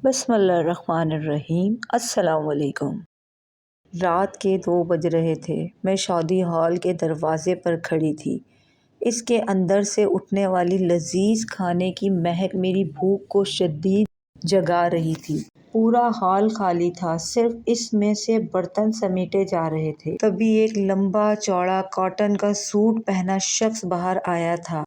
بسم اللہ الرحمن الرحیم۔ السلام علیکم۔ رات کے 2 بج رہے تھے۔ میں شادی ہال کے دروازے پر کھڑی تھی۔ اس کے اندر سے اٹھنے والی لذیذ کھانے کی مہک میری بھوک کو شدید جگا رہی تھی۔ پورا ہال خالی تھا، صرف اس میں سے برتن سمیٹے جا رہے تھے۔ تبھی ایک لمبا چوڑا کاٹن کا سوٹ پہنا شخص باہر آیا تھا۔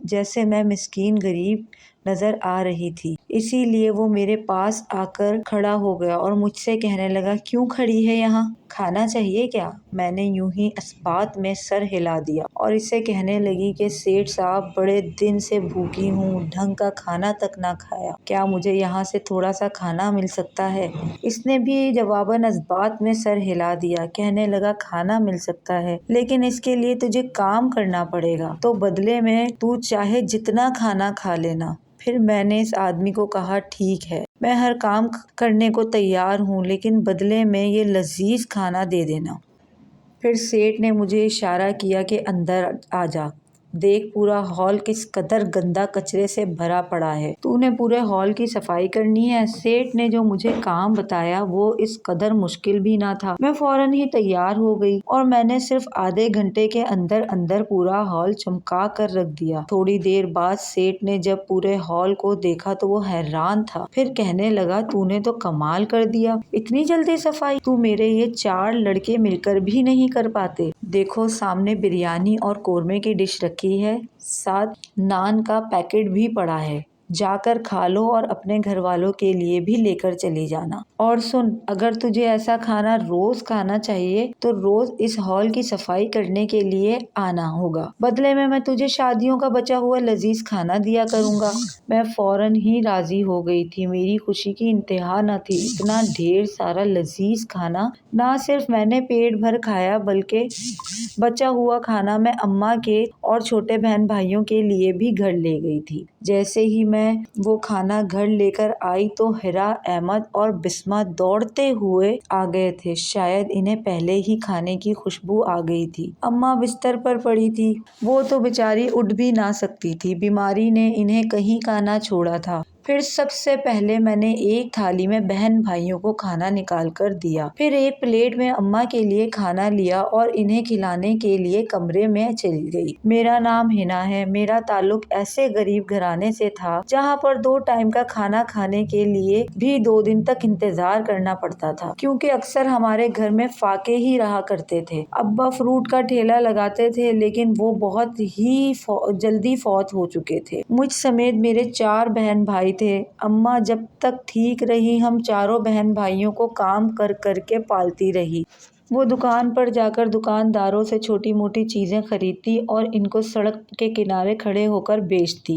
جیسے میں مسکین غریب نظر آ رہی تھی، اسی لیے وہ میرے پاس آ کر کھڑا ہو گیا اور مجھ سے کہنے لگا، کیوں کھڑی ہے یہاں؟ کھانا چاہیے کیا؟ میں نے یوں ہی اس بات میں سر ہلا دیا اور اسے کہنے لگی کہ سیٹھ صاحب، بڑے دن سے بھوکی ہوں، ڈھنگ کا کھانا تک نہ کھایا، کیا مجھے یہاں سے تھوڑا سا کھانا مل سکتا ہے؟ اس نے بھی جواباً اس بات میں سر ہلا دیا، کہنے لگا، کھانا مل سکتا ہے لیکن اس کے لیے تجھے کام کرنا پڑے گا، تو بدلے میں تو چاہے جتنا کھانا کھا لینا۔ پھر میں نے اس آدمی کو کہا، ٹھیک ہے، میں ہر کام کرنے کو تیار ہوں، لیکن بدلے میں یہ لذیذ کھانا دے دینا۔ پھر سیٹھ نے مجھے اشارہ کیا کہ اندر آ جا، دیکھ پورا ہال کس قدر گندا کچرے سے بھرا پڑا ہے، تو نے پورے ہال کی صفائی کرنی ہے۔ سیٹھ نے جو مجھے کام بتایا وہ اس قدر مشکل بھی نہ تھا۔ میں فوراً ہی تیار ہو گئی اور میں نے صرف آدھے گھنٹے کے اندر اندر پورا ہال چمکا کر رکھ دیا۔ تھوڑی دیر بعد سیٹھ نے جب پورے ہال کو دیکھا تو وہ حیران تھا، پھر کہنے لگا، تو نے تو کمال کر دیا، اتنی جلدی صفائی تو میرے یہ 4 لڑکے مل کر بھی نہیں کر پاتے۔ دیکھو، سامنے بریانی اور قورمے کی ڈش رکھی ہے، ساتھ نان کا پیکٹ بھی پڑا ہے، جا کر کھا لو اور اپنے گھر والوں کے لیے بھی لے کر چلی جانا۔ اور سن، اگر تجھے ایسا کھانا روز کھانا چاہیے تو روز اس ہال کی صفائی کرنے کے لیے آنا ہوگا، بدلے میں تجھے شادیوں کا بچا ہوا لذیذ کھانا دیا کروں گا۔ میں فوراً ہی راضی ہو گئی تھی، میری خوشی کی انتہا نہ تھی۔ اتنا ڈھیر سارا لذیذ کھانا نہ صرف میں نے پیٹ بھر کھایا بلکہ بچا ہوا کھانا میں اماں کے اور چھوٹے بہن بھائیوں کے لیے بھی گھر لے گئی تھی۔ جیسے ہی میں وہ کھانا گھر لے کر آئی تو حرا، احمد اور بسمہ دوڑتے ہوئے آ گئے تھے، شاید انہیں پہلے ہی کھانے کی خوشبو آ گئی تھی۔ اماں بستر پر پڑی تھی، وہ تو بیچاری اٹھ بھی نہ سکتی تھی، بیماری نے انہیں کہیں کا نہ چھوڑا تھا۔ پھر سب سے پہلے میں نے ایک تھالی میں بہن بھائیوں کو کھانا نکال کر دیا، پھر ایک پلیٹ میں اماں کے لیے کھانا لیا اور انہیں کھلانے کے لیے کمرے میں چلی گئی۔ میرا نام حنا ہے۔ میرا تعلق ایسے غریب گھرانے سے تھا جہاں پر 2 ٹائم کا کھانا کھانے کے لیے بھی 2 دن تک انتظار کرنا پڑتا تھا، کیونکہ اکثر ہمارے گھر میں فاقے ہی رہا کرتے تھے۔ ابا فروٹ کا ٹھیلا لگاتے تھے لیکن وہ بہت ہی جلدی فوت ہو چکے تھے۔ مجھ سمیت میرے 4 بہن بھائی تھے۔ اماں جب تک ٹھیک رہی ہم چاروں بہن بھائیوں کو کام کر کر کے پالتی رہی۔ وہ دکان پر جا کر دکانداروں سے چھوٹی موٹی چیزیں خریدتی اور ان کو سڑک کے کنارے کھڑے ہو کر بیچ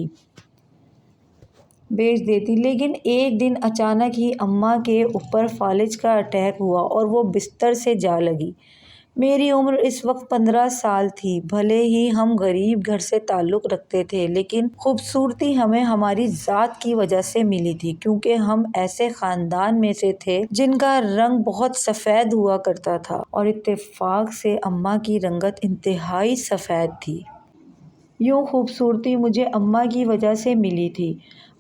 دیتی، لیکن ایک دن اچانک ہی اماں کے اوپر فالج کا اٹیک ہوا اور وہ بستر سے جا لگی۔ میری عمر اس وقت 15 سال تھی۔ بھلے ہی ہم غریب گھر سے تعلق رکھتے تھے لیکن خوبصورتی ہمیں ہماری ذات کی وجہ سے ملی تھی، کیونکہ ہم ایسے خاندان میں سے تھے جن کا رنگ بہت سفید ہوا کرتا تھا، اور اتفاق سے اماں کی رنگت انتہائی سفید تھی۔ یوں خوبصورتی مجھے اماں کی وجہ سے ملی تھی۔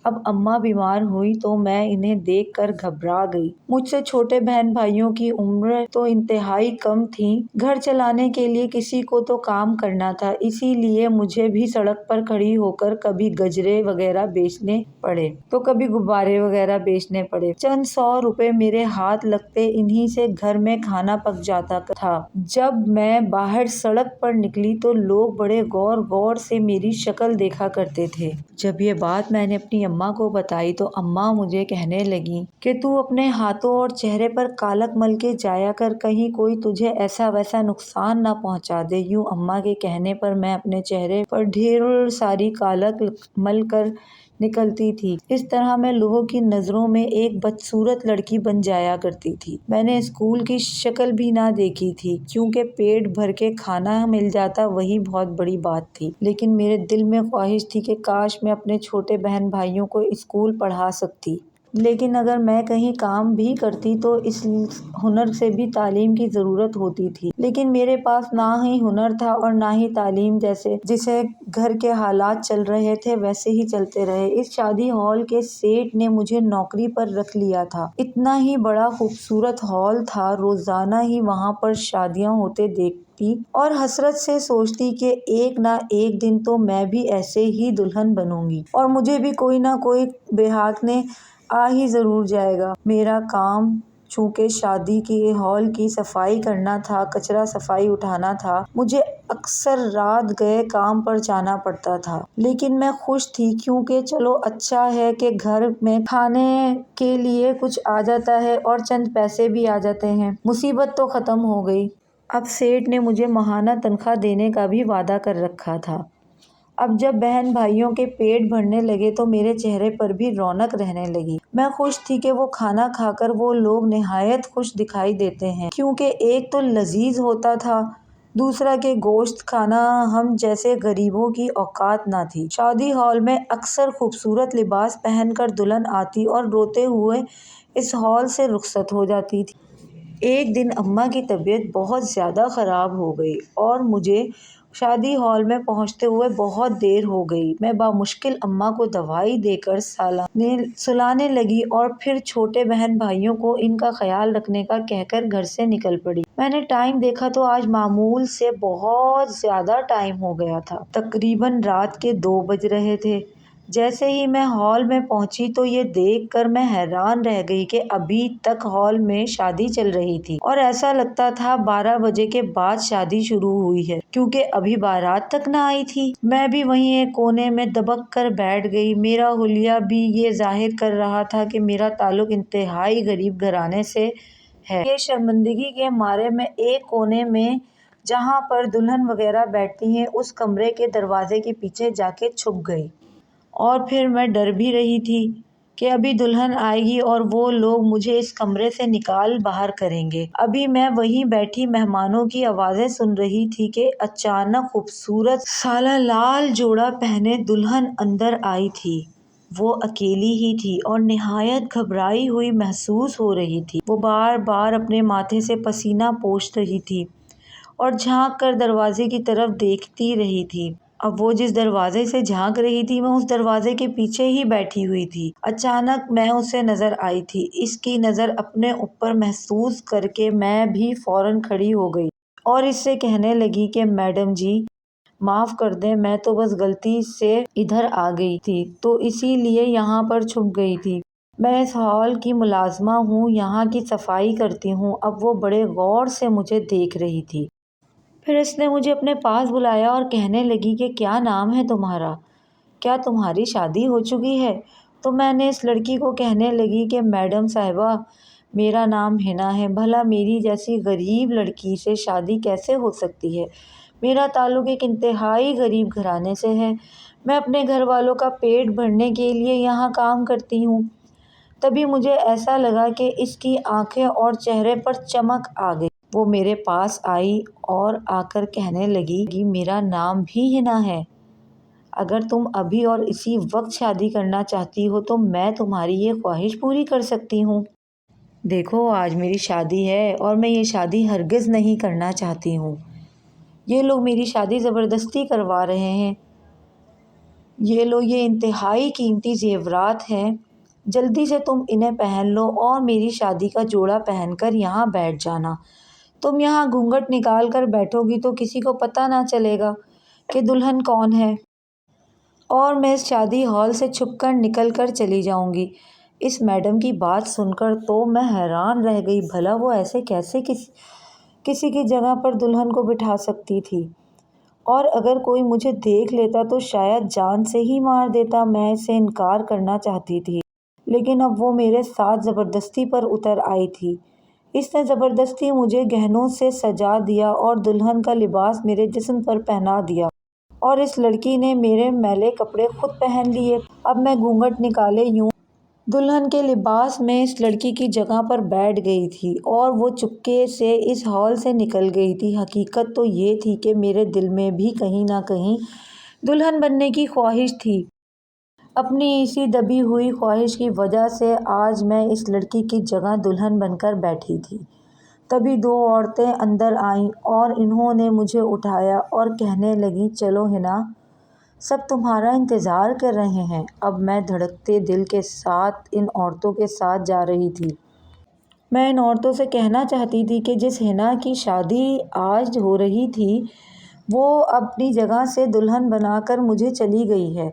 اب اماں بیمار ہوئی تو میں انہیں دیکھ کر گھبرا گئی۔ مجھ سے چھوٹے بہن بھائیوں کی عمریں تو انتہائی کم تھیں، گھر چلانے کے لیے کسی کو تو کام کرنا تھا، اسی لیے مجھے بھی سڑک پر کھڑی ہو کر کبھی گجرے وغیرہ بیچنے پڑے تو کبھی غبارے وغیرہ بیچنے پڑے۔ چند 100 روپے میرے ہاتھ لگتے، انہی سے گھر میں کھانا پک جاتا تھا۔ جب میں باہر سڑک پر نکلی تو لوگ بڑے غور غور سے میری شکل دیکھا کرتے تھے۔ جب یہ بات میں نے اپنی اماں کو بتائی تو اماں مجھے کہنے لگیں کہ تو اپنے ہاتھوں اور چہرے پر کالک مل کے جایا کر، کہیں کوئی تجھے ایسا ویسا نقصان نہ پہنچا دے۔ یوں اماں کے کہنے پر میں اپنے چہرے پر ڈھیر ساری کالک مل کر نکلتی تھی۔ اس طرح میں لوگوں کی نظروں میں ایک بدصورت لڑکی بن جایا کرتی تھی۔ میں نے اسکول کی شکل بھی نہ دیکھی تھی، کیونکہ پیٹ بھر کے کھانا مل جاتا وہی بہت بڑی بات تھی، لیکن میرے دل میں خواہش تھی کہ کاش میں اپنے چھوٹے بہن بھائیوں کو اسکول پڑھا سکتی۔ لیکن اگر میں کہیں کام بھی کرتی تو اس ہنر سے بھی تعلیم کی ضرورت ہوتی تھی، لیکن میرے پاس نہ ہی ہنر تھا اور نہ ہی تعلیم۔ جیسے گھر کے حالات چل رہے تھے ویسے ہی چلتے رہے۔ اس شادی ہال کے سیٹ نے مجھے نوکری پر رکھ لیا تھا۔ اتنا ہی بڑا خوبصورت ہال تھا، روزانہ ہی وہاں پر شادیاں ہوتے دیکھتی اور حسرت سے سوچتی کہ ایک نہ ایک دن تو میں بھی ایسے ہی دلہن بنوں گی اور مجھے بھی کوئی نہ کوئی بےحکنے آ ہی ضرور جائے گا۔ میرا کام چونکہ شادی کے ہال کی صفائی کرنا تھا، کچرا صفائی اٹھانا تھا، مجھے اکثر رات گئے کام پر جانا پڑتا تھا، لیکن میں خوش تھی کیونکہ چلو اچھا ہے کہ گھر میں کھانے کے لیے کچھ آ جاتا ہے اور چند پیسے بھی آ جاتے ہیں۔ مصیبت تو ختم ہو گئی۔ اب سیٹ نے مجھے ماہانہ تنخواہ دینے کا بھی وعدہ کر رکھا تھا۔ اب جب بہن بھائیوں کے پیٹ بھرنے لگے تو میرے چہرے پر بھی رونق رہنے لگی۔ میں خوش تھی کہ وہ کھانا کھا کر وہ لوگ نہایت خوش دکھائی دیتے ہیں، کیونکہ ایک تو لذیذ ہوتا تھا، دوسرا کہ گوشت کھانا ہم جیسے غریبوں کی اوقات نہ تھی۔ شادی ہال میں اکثر خوبصورت لباس پہن کر دلہن آتی اور روتے ہوئے اس ہال سے رخصت ہو جاتی تھی۔ ایک دن اماں کی طبیعت بہت زیادہ خراب ہو گئی اور مجھے شادی ہال میں پہنچتے ہوئے بہت دیر ہو گئی۔ میں بامشکل اماں کو دوائی دے کر سلانے لگی اور پھر چھوٹے بہن بھائیوں کو ان کا خیال رکھنے کا کہہ کر گھر سے نکل پڑی۔ میں نے ٹائم دیکھا تو آج معمول سے بہت زیادہ ٹائم ہو گیا تھا، تقریباً رات کے 2 بج رہے تھے۔ جیسے ہی میں ہال میں پہنچی تو یہ دیکھ کر میں حیران رہ گئی کہ ابھی تک ہال میں شادی چل رہی تھی اور ایسا لگتا تھا 12 بجے کے بعد شادی شروع ہوئی ہے، کیونکہ ابھی بارات تک نہ آئی تھی۔ میں بھی وہیں ایک کونے میں دبک کر بیٹھ گئی۔ میرا حلیہ بھی یہ ظاہر کر رہا تھا کہ میرا تعلق انتہائی غریب گھرانے سے ہے۔ یہ شرمندگی کے مارے میں ایک کونے میں جہاں پر دلہن وغیرہ بیٹھتی ہیں اس کمرے کے دروازے کے پیچھے جا کے چھپ گئی۔ اور پھر میں ڈر بھی رہی تھی کہ ابھی دلہن آئے گی اور وہ لوگ مجھے اس کمرے سے نکال باہر کریں گے۔ ابھی میں وہیں بیٹھی مہمانوں کی آوازیں سن رہی تھی کہ اچانک خوبصورت سالہ لال جوڑا پہنے دلہن اندر آئی تھی۔ وہ اکیلی ہی تھی اور نہایت گھبرائی ہوئی محسوس ہو رہی تھی۔ وہ بار بار اپنے ماتھے سے پسینہ پوچھ رہی تھی اور جھانک کر دروازے کی طرف دیکھتی رہی تھی۔ اب وہ جس دروازے سے جھانک رہی تھی میں اس دروازے کے پیچھے ہی بیٹھی ہوئی تھی۔ اچانک میں اسے نظر آئی تھی۔ اس کی نظر اپنے اوپر محسوس کر کے میں بھی فوراً کھڑی ہو گئی اور اس سے کہنے لگی کہ میڈم جی معاف کر دیں، میں تو بس غلطی سے ادھر آ گئی تھی تو اسی لیے یہاں پر چھپ گئی تھی۔ میں اس ہال کی ملازمہ ہوں، یہاں کی صفائی کرتی ہوں۔ اب وہ بڑے غور سے مجھے دیکھ رہی تھی۔ پھر اس نے مجھے اپنے پاس بلایا اور کہنے لگی کہ کیا نام ہے تمہارا؟ کیا تمہاری شادی ہو چکی ہے؟ تو میں نے اس لڑکی کو کہنے لگی کہ میڈم صاحبہ میرا نام حنا ہے، بھلا میری جیسی غریب لڑکی سے شادی کیسے ہو سکتی ہے؟ میرا تعلق ایک انتہائی غریب گھرانے سے ہے، میں اپنے گھر والوں کا پیٹ بھرنے کے لیے یہاں کام کرتی ہوں۔ تبھی مجھے ایسا لگا کہ اس کی آنکھیں اور چہرے پر چمک آ گئی۔ وہ میرے پاس آئی اور آ کر کہنے لگی میرا نام بھی حنا ہے، اگر تم ابھی اور اسی وقت شادی کرنا چاہتی ہو تو میں تمہاری یہ خواہش پوری کر سکتی ہوں۔ دیکھو آج میری شادی ہے اور میں یہ شادی ہرگز نہیں کرنا چاہتی ہوں۔ یہ لوگ میری شادی زبردستی کروا رہے ہیں۔ یہ لو، یہ انتہائی قیمتی زیورات ہیں، جلدی سے تم انہیں پہن لو اور میری شادی کا جوڑا پہن کر یہاں بیٹھ جانا۔ تم یہاں گھونگھٹ نکال کر بیٹھو گی تو کسی کو پتہ نہ چلے گا کہ دلہن کون ہے اور میں اس شادی ہال سے چھپ کر نکل کر چلی جاؤں گی۔ اس میڈم کی بات سن کر تو میں حیران رہ گئی، بھلا وہ ایسے کیسے کسی کی جگہ پر دلہن کو بٹھا سکتی تھی، اور اگر کوئی مجھے دیکھ لیتا تو شاید جان سے ہی مار دیتا۔ میں اسے انکار کرنا چاہتی تھی لیکن اب وہ میرے ساتھ زبردستی پر اتر آئی تھی۔ اس نے زبردستی مجھے گہنوں سے سجا دیا اور دلہن کا لباس میرے جسم پر پہنا دیا اور اس لڑکی نے میرے میلے کپڑے خود پہن لیے۔ اب میں گھونگھٹ نکالے یوں دلہن کے لباس میں اس لڑکی کی جگہ پر بیٹھ گئی تھی اور وہ چپکے سے اس ہال سے نکل گئی تھی۔ حقیقت تو یہ تھی کہ میرے دل میں بھی کہیں نہ کہیں دلہن بننے کی خواہش تھی، اپنی اسی دبی ہوئی خواہش کی وجہ سے آج میں اس لڑکی کی جگہ دلہن بن کر بیٹھی تھی۔ تبھی دو عورتیں اندر آئیں اور انہوں نے مجھے اٹھایا اور کہنے لگیں، چلو حنا، سب تمہارا انتظار کر رہے ہیں۔ اب میں دھڑکتے دل کے ساتھ ان عورتوں کے ساتھ جا رہی تھی۔ میں ان عورتوں سے کہنا چاہتی تھی کہ جس حنا کی شادی آج ہو رہی تھی وہ اپنی جگہ سے دلہن بنا کر مجھے چلی گئی ہے۔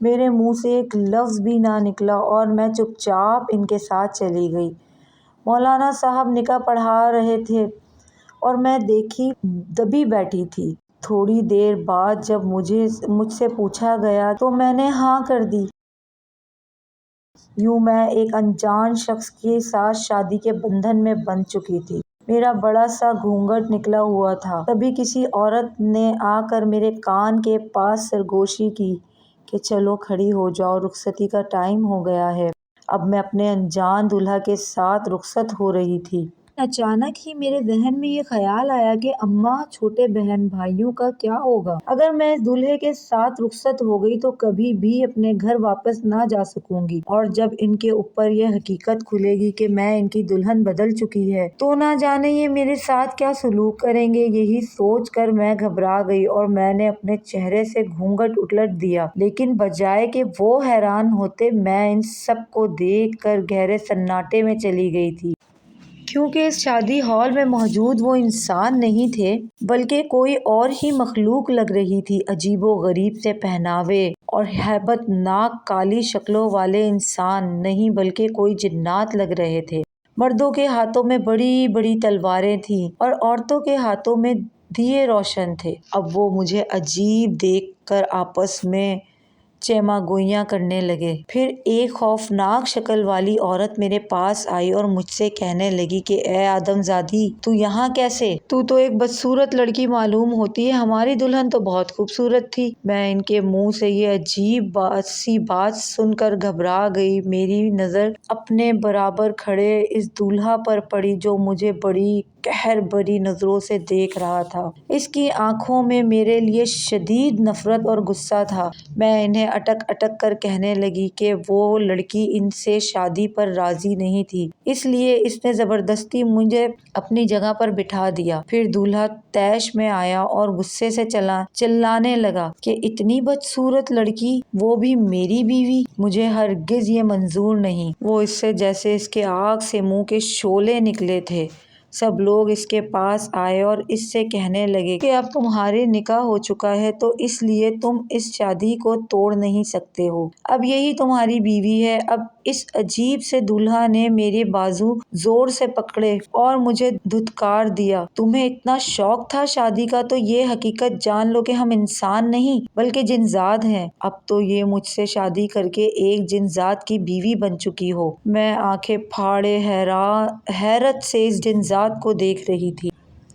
میرے منہ سے ایک لفظ بھی نہ نکلا اور میں چپ چاپ ان کے ساتھ چلی گئی۔ مولانا صاحب نکاح پڑھا رہے تھے اور میں دیکھی دبی بیٹھی تھی۔ تھوڑی دیر بعد جب مجھ سے پوچھا گیا تو میں نے ہاں کر دی۔ یوں میں ایک انجان شخص کے ساتھ شادی کے بندھن میں بندھ چکی تھی۔ میرا بڑا سا گھونگھٹ نکلا ہوا تھا۔ تبھی کسی عورت نے آ کر میرے کان کے پاس سرگوشی کی کہ چلو کھڑی ہو جاؤ، رخصتی کا ٹائم ہو گیا ہے۔ اب میں اپنے انجان دولہا کے ساتھ رخصت ہو رہی تھی۔ اچانک ہی میرے ذہن میں یہ خیال آیا کہ اماں، چھوٹے بہن بھائیوں کا کیا ہوگا؟ اگر میں اس دولہے کے ساتھ رخصت ہو گئی تو کبھی بھی اپنے گھر واپس نہ جا سکوں گی، اور جب ان کے اوپر یہ حقیقت کھلے گی کہ میں ان کی دلہن بدل چکی ہے تو نہ جانے یہ میرے ساتھ کیا سلوک کریں گے۔ یہی سوچ کر میں گھبرا گئی اور میں نے اپنے چہرے سے گھونگھٹ الٹ دیا، لیکن بجائے کہ وہ حیران ہوتے، میں ان سب کو دیکھ کر گہرے سناٹے میں چلی گئی تھی۔ کیونکہ اس شادی ہال میں موجود وہ انسان نہیں تھے بلکہ کوئی اور ہی مخلوق لگ رہی تھی۔ عجیب و غریب سے پہناوے اور ہیبت ناک کالی شکلوں والے انسان نہیں بلکہ کوئی جنات لگ رہے تھے۔ مردوں کے ہاتھوں میں بڑی بڑی تلواریں تھیں اور عورتوں کے ہاتھوں میں دیے روشن تھے۔ اب وہ مجھے عجیب دیکھ کر آپس میں چیمہ گوئیاں کرنے لگے۔ پھر ایک خوفناک شکل والی عورت میرے پاس آئی اور مجھ سے کہنے لگی کہ اے آدم زادی، تو یہاں کیسے؟ تو ایک بدصورت لڑکی معلوم ہوتی ہے، ہماری دلہن تو بہت خوبصورت تھی۔ میں ان کے منہ سے یہ عجیب سی بات سن کر گھبرا گئی۔ میری نظر اپنے برابر کھڑے اس دولہا پر پڑی جو مجھے بڑی قہر بھری نظروں سے دیکھ رہا تھا۔ اس کی آنکھوں میں میرے لیے شدید نفرت اور غصہ تھا۔ میں انہیں اٹک اٹک کر کہنے لگی کہ وہ لڑکی ان سے شادی پر راضی نہیں تھی، اس لیے اس نے زبردستی مجھے اپنی جگہ پر بٹھا دیا۔ پھر دولہا طیش میں آیا اور غصے سے چلانے لگا کہ اتنی بدصورت لڑکی، وہ بھی میری بیوی! مجھے ہرگز یہ منظور نہیں۔ وہ اس سے جیسے اس کے آگ سے منہ کے شعلے نکلے تھے۔ سب لوگ اس کے پاس آئے اور اس سے کہنے لگے کہ اب تمہارے نکاح ہو چکا ہے تو اس لیے تم اس شادی کو توڑ نہیں سکتے ہو، اب یہی تمہاری بیوی ہے۔ اب اس عجیب سے دولہا نے میرے بازو زور سے پکڑے اور مجھے دھتکار دیا۔ تمہیں اتنا شوق تھا شادی کا تو یہ حقیقت جان لو کہ ہم انسان نہیں بلکہ جن ذات ہیں۔ اب تو یہ مجھ سے شادی کر کے ایک جن ذات کی بیوی بن چکی ہو۔ میں آنکھیں پھاڑے حیرت سے اس جن ذات کو دیکھ رہی تھی۔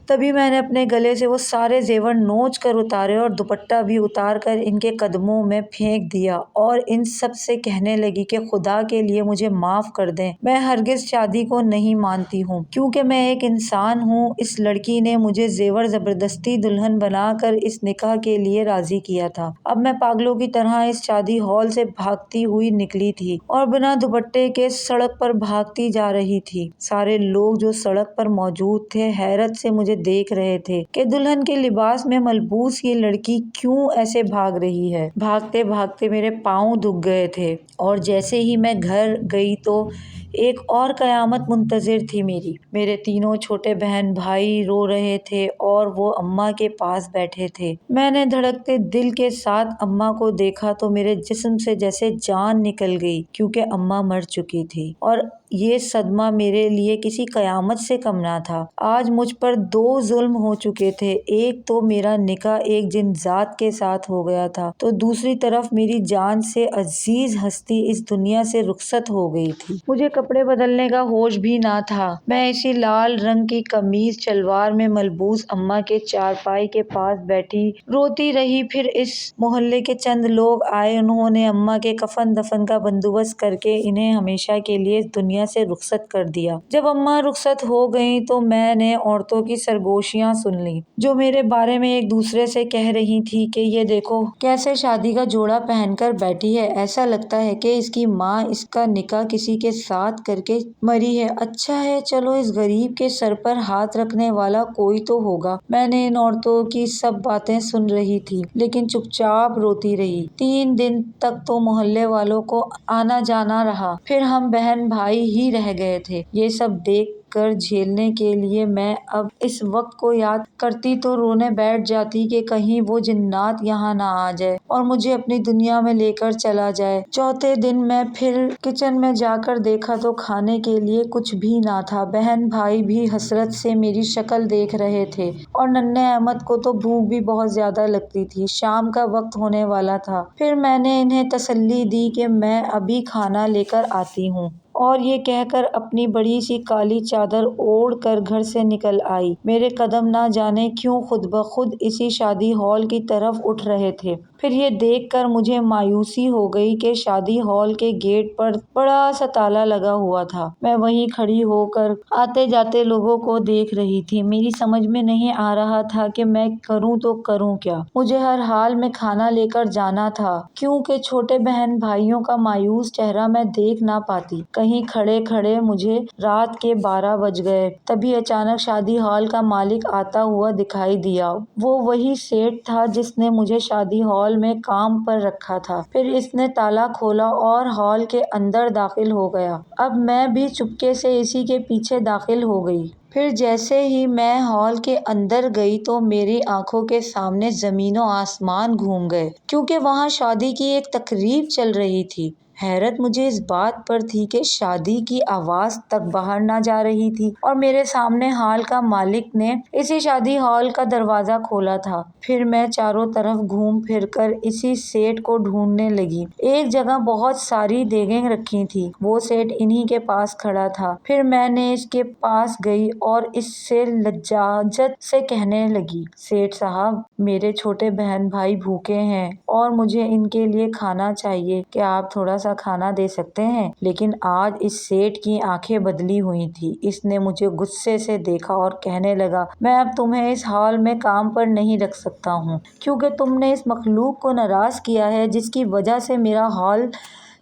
تبھی میں نے اپنے گلے سے وہ سارے زیور نوچ کر اتارے اور دوپٹہ بھی اتار کر ان کے قدموں میں پھینک دیا اور ان سب سے کہنے لگی کہ خدا کے لیے مجھے معاف کر دیں، میں ہرگز شادی کو نہیں مانتی ہوں کیونکہ میں ایک انسان ہوں۔ اس لڑکی نے مجھے زیور زبردستی دلہن بنا کر اس نکاح کے لیے راضی کیا تھا۔ اب میں پاگلوں کی طرح اس شادی ہال سے بھاگتی ہوئی نکلی تھی اور بنا دوپٹے کے سڑک پر بھاگتی جا رہی تھی۔ سارے لوگ جو سڑک پر موجود تھے حیرت سے مجھے دیکھ رہے تھے کہ دلہن کے لباس میں ملبوس یہ لڑکی کیوں ایسے بھاگ رہی ہے۔ بھاگتے بھاگتے میرے پاؤں دکھ گئے تھے اور جیسے ہی میں گھر گئی تو ایک اور قیامت منتظر تھی میرے تینوں چھوٹے بہن بھائی رو رہے تھے اور وہ اماں کے پاس بیٹھے تھے۔ میں نے دھڑکتے دل کے ساتھ اماں کو دیکھا تو میرے جسم سے جیسے جان نکل گئی کیونکہ اماں مر چکی تھی اور یہ صدمہ میرے لیے کسی قیامت سے کم نہ تھا۔ آج مجھ پر دو ظلم ہو چکے تھے، ایک تو میرا نکاح ایک جن ذات کے ساتھ ہو گیا تھا تو دوسری طرف میری جان سے عزیز ہستی اس دنیا سے رخصت ہو گئی تھی۔ مجھے کپڑے بدلنے کا ہوش بھی نہ تھا۔ میں اسی لال رنگ کی قمیض شلوار میں ملبوس اماں کے چارپائی کے پاس بیٹھی روتی رہی۔ پھر اس محلے کے چند لوگ آئے، انہوں نے اماں کے کفن دفن کا بندوبست کر کے انہیں ہمیشہ کے لیے اس دنیا دنیا سے رخصت کر دیا۔ جب اماں رخصت ہو گئیں تو میں نے عورتوں کی سرگوشیاں سن لیں جو میرے بارے میں ایک دوسرے سے کہہ رہی تھی کہ یہ دیکھو کیسے شادی کا جوڑا پہن کر بیٹھی ہے، ایسا لگتا ہے کہ اس کی ماں اس کا نکاح کسی کے ساتھ کر کے مری ہے۔ اچھا ہے چلو اس غریب کے سر پر ہاتھ رکھنے والا کوئی تو ہوگا۔ میں نے ان عورتوں کی سب باتیں سن رہی تھی لیکن چپ چاپ روتی رہی۔ 3 دن تک تو محلے والوں کو آنا جانا رہا، پھر ہم بہن بھائی ہی رہ گئے تھے۔ یہ سب دیکھ کر جھیلنے کے لیے میں اب اس وقت کو یاد کرتی تو رونے بیٹھ جاتی کہ کہیں وہ جنات یہاں نہ آ جائے اور مجھے اپنی دنیا میں لے کر چلا جائے۔ چوتھے دن میں پھر کچن میں جا کر دیکھا تو کھانے کے لیے کچھ بھی نہ تھا۔ بہن بھائی بھی حسرت سے میری شکل دیکھ رہے تھے اور ننھے احمد کو تو بھوک بھی بہت زیادہ لگتی تھی۔ شام کا وقت ہونے والا تھا۔ پھر میں نے انہیں تسلی دی کہ میں ابھی کھانا لے کر آتی ہوں، اور یہ کہہ کر اپنی بڑی سی کالی چادر اوڑھ کر گھر سے نکل آئی۔ میرے قدم نہ جانے کیوں خود بخود اسی شادی ہال کی طرف اٹھ رہے تھے۔ پھر یہ دیکھ کر مجھے مایوسی ہو گئی کہ شادی ہال کے گیٹ پر بڑا سا تالا لگا ہوا تھا۔ میں وہیں کھڑی ہو کر آتے جاتے لوگوں کو دیکھ رہی تھی۔ میری سمجھ میں نہیں آ رہا تھا کہ میں کروں تو کروں کیا۔ مجھے ہر حال میں کھانا لے کر جانا تھا کیونکہ چھوٹے بہن بھائیوں کا مایوس چہرہ میں دیکھ نہ پاتی۔ کہیں کھڑے کھڑے مجھے رات کے 12 بج گئے۔ تبھی اچانک شادی ہال کا مالک آتا ہوا دکھائی دیا۔ وہ وہی سیٹھ تھا جس نے مجھے شادی ہال میں کام پر رکھا تھا۔ پھر اس نے تالا کھولا اور ہال کے اندر داخل ہو گیا۔ اب میں بھی چپکے سے اسی کے پیچھے داخل ہو گئی۔ پھر جیسے ہی میں ہال کے اندر گئی تو میری آنکھوں کے سامنے زمین و آسمان گھوم گئے کیونکہ وہاں شادی کی ایک تقریب چل رہی تھی۔ حیرت مجھے اس بات پر تھی کہ شادی کی آواز تک باہر نہ جا رہی تھی اور میرے سامنے ہال کا مالک نے اسی شادی ہال کا دروازہ کھولا تھا۔ پھر میں چاروں طرف گھوم پھر کر اسی سیٹھ کو ڈھونڈنے لگی۔ ایک جگہ بہت ساری دیگیں رکھی تھی، وہ سیٹھ انہی کے پاس کھڑا تھا۔ پھر میں نے اس کے پاس گئی اور اس سے لجاجت سے کہنے لگی، سیٹھ صاحب میرے چھوٹے بہن بھائی بھوکے ہیں اور مجھے ان کے لیے کھانا چاہیے، کیا آپ تھوڑا سا کھانا دے سکتے ہیں؟ لیکن آج اس سیٹھ کی آنکھیں بدلی ہوئی تھیں۔ اس نے مجھے غصے سے دیکھا اور کہنے لگا، میں اب تمہیں اس ہال میں کام پر نہیں رکھ سکتا ہوں کیونکہ تم نے اس مخلوق کو ناراض کیا ہے جس کی وجہ سے میرا ہال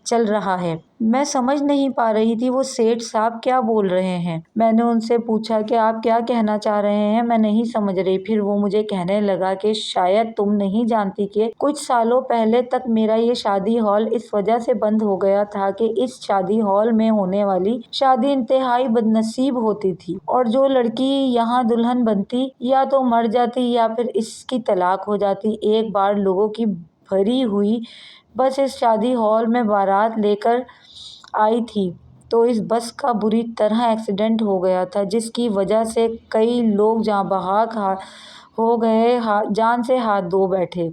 چل رہا ہے۔ میں سمجھ نہیں پا رہی تھی وہ سیٹھ صاحب کیا بول رہے ہیں۔ میں نے ان سے پوچھا کہ آپ کیا کہنا چاہ رہے ہیں، میں نہیں سمجھ رہی۔ پھر وہ مجھے کہنے لگا کہ شاید تم نہیں جانتی کہ کچھ سالوں پہلے تک میرا یہ شادی ہال اس وجہ سے بند ہو گیا تھا کہ اس شادی ہال میں ہونے والی شادی انتہائی بدنصیب ہوتی تھی اور جو لڑکی یہاں دلہن بنتی یا تو مر جاتی یا پھر اس کی طلاق ہو جاتی۔ ایک بار لوگوں کی بھری ہوئی بس اس شادی ہال میں بارات لے کر آئی تھی تو اس بس کا بری طرح ایکسیڈنٹ ہو گیا تھا جس کی وجہ سے کئی لوگ جاں بحق ہو گئے، جان سے ہاتھ دھو بیٹھے۔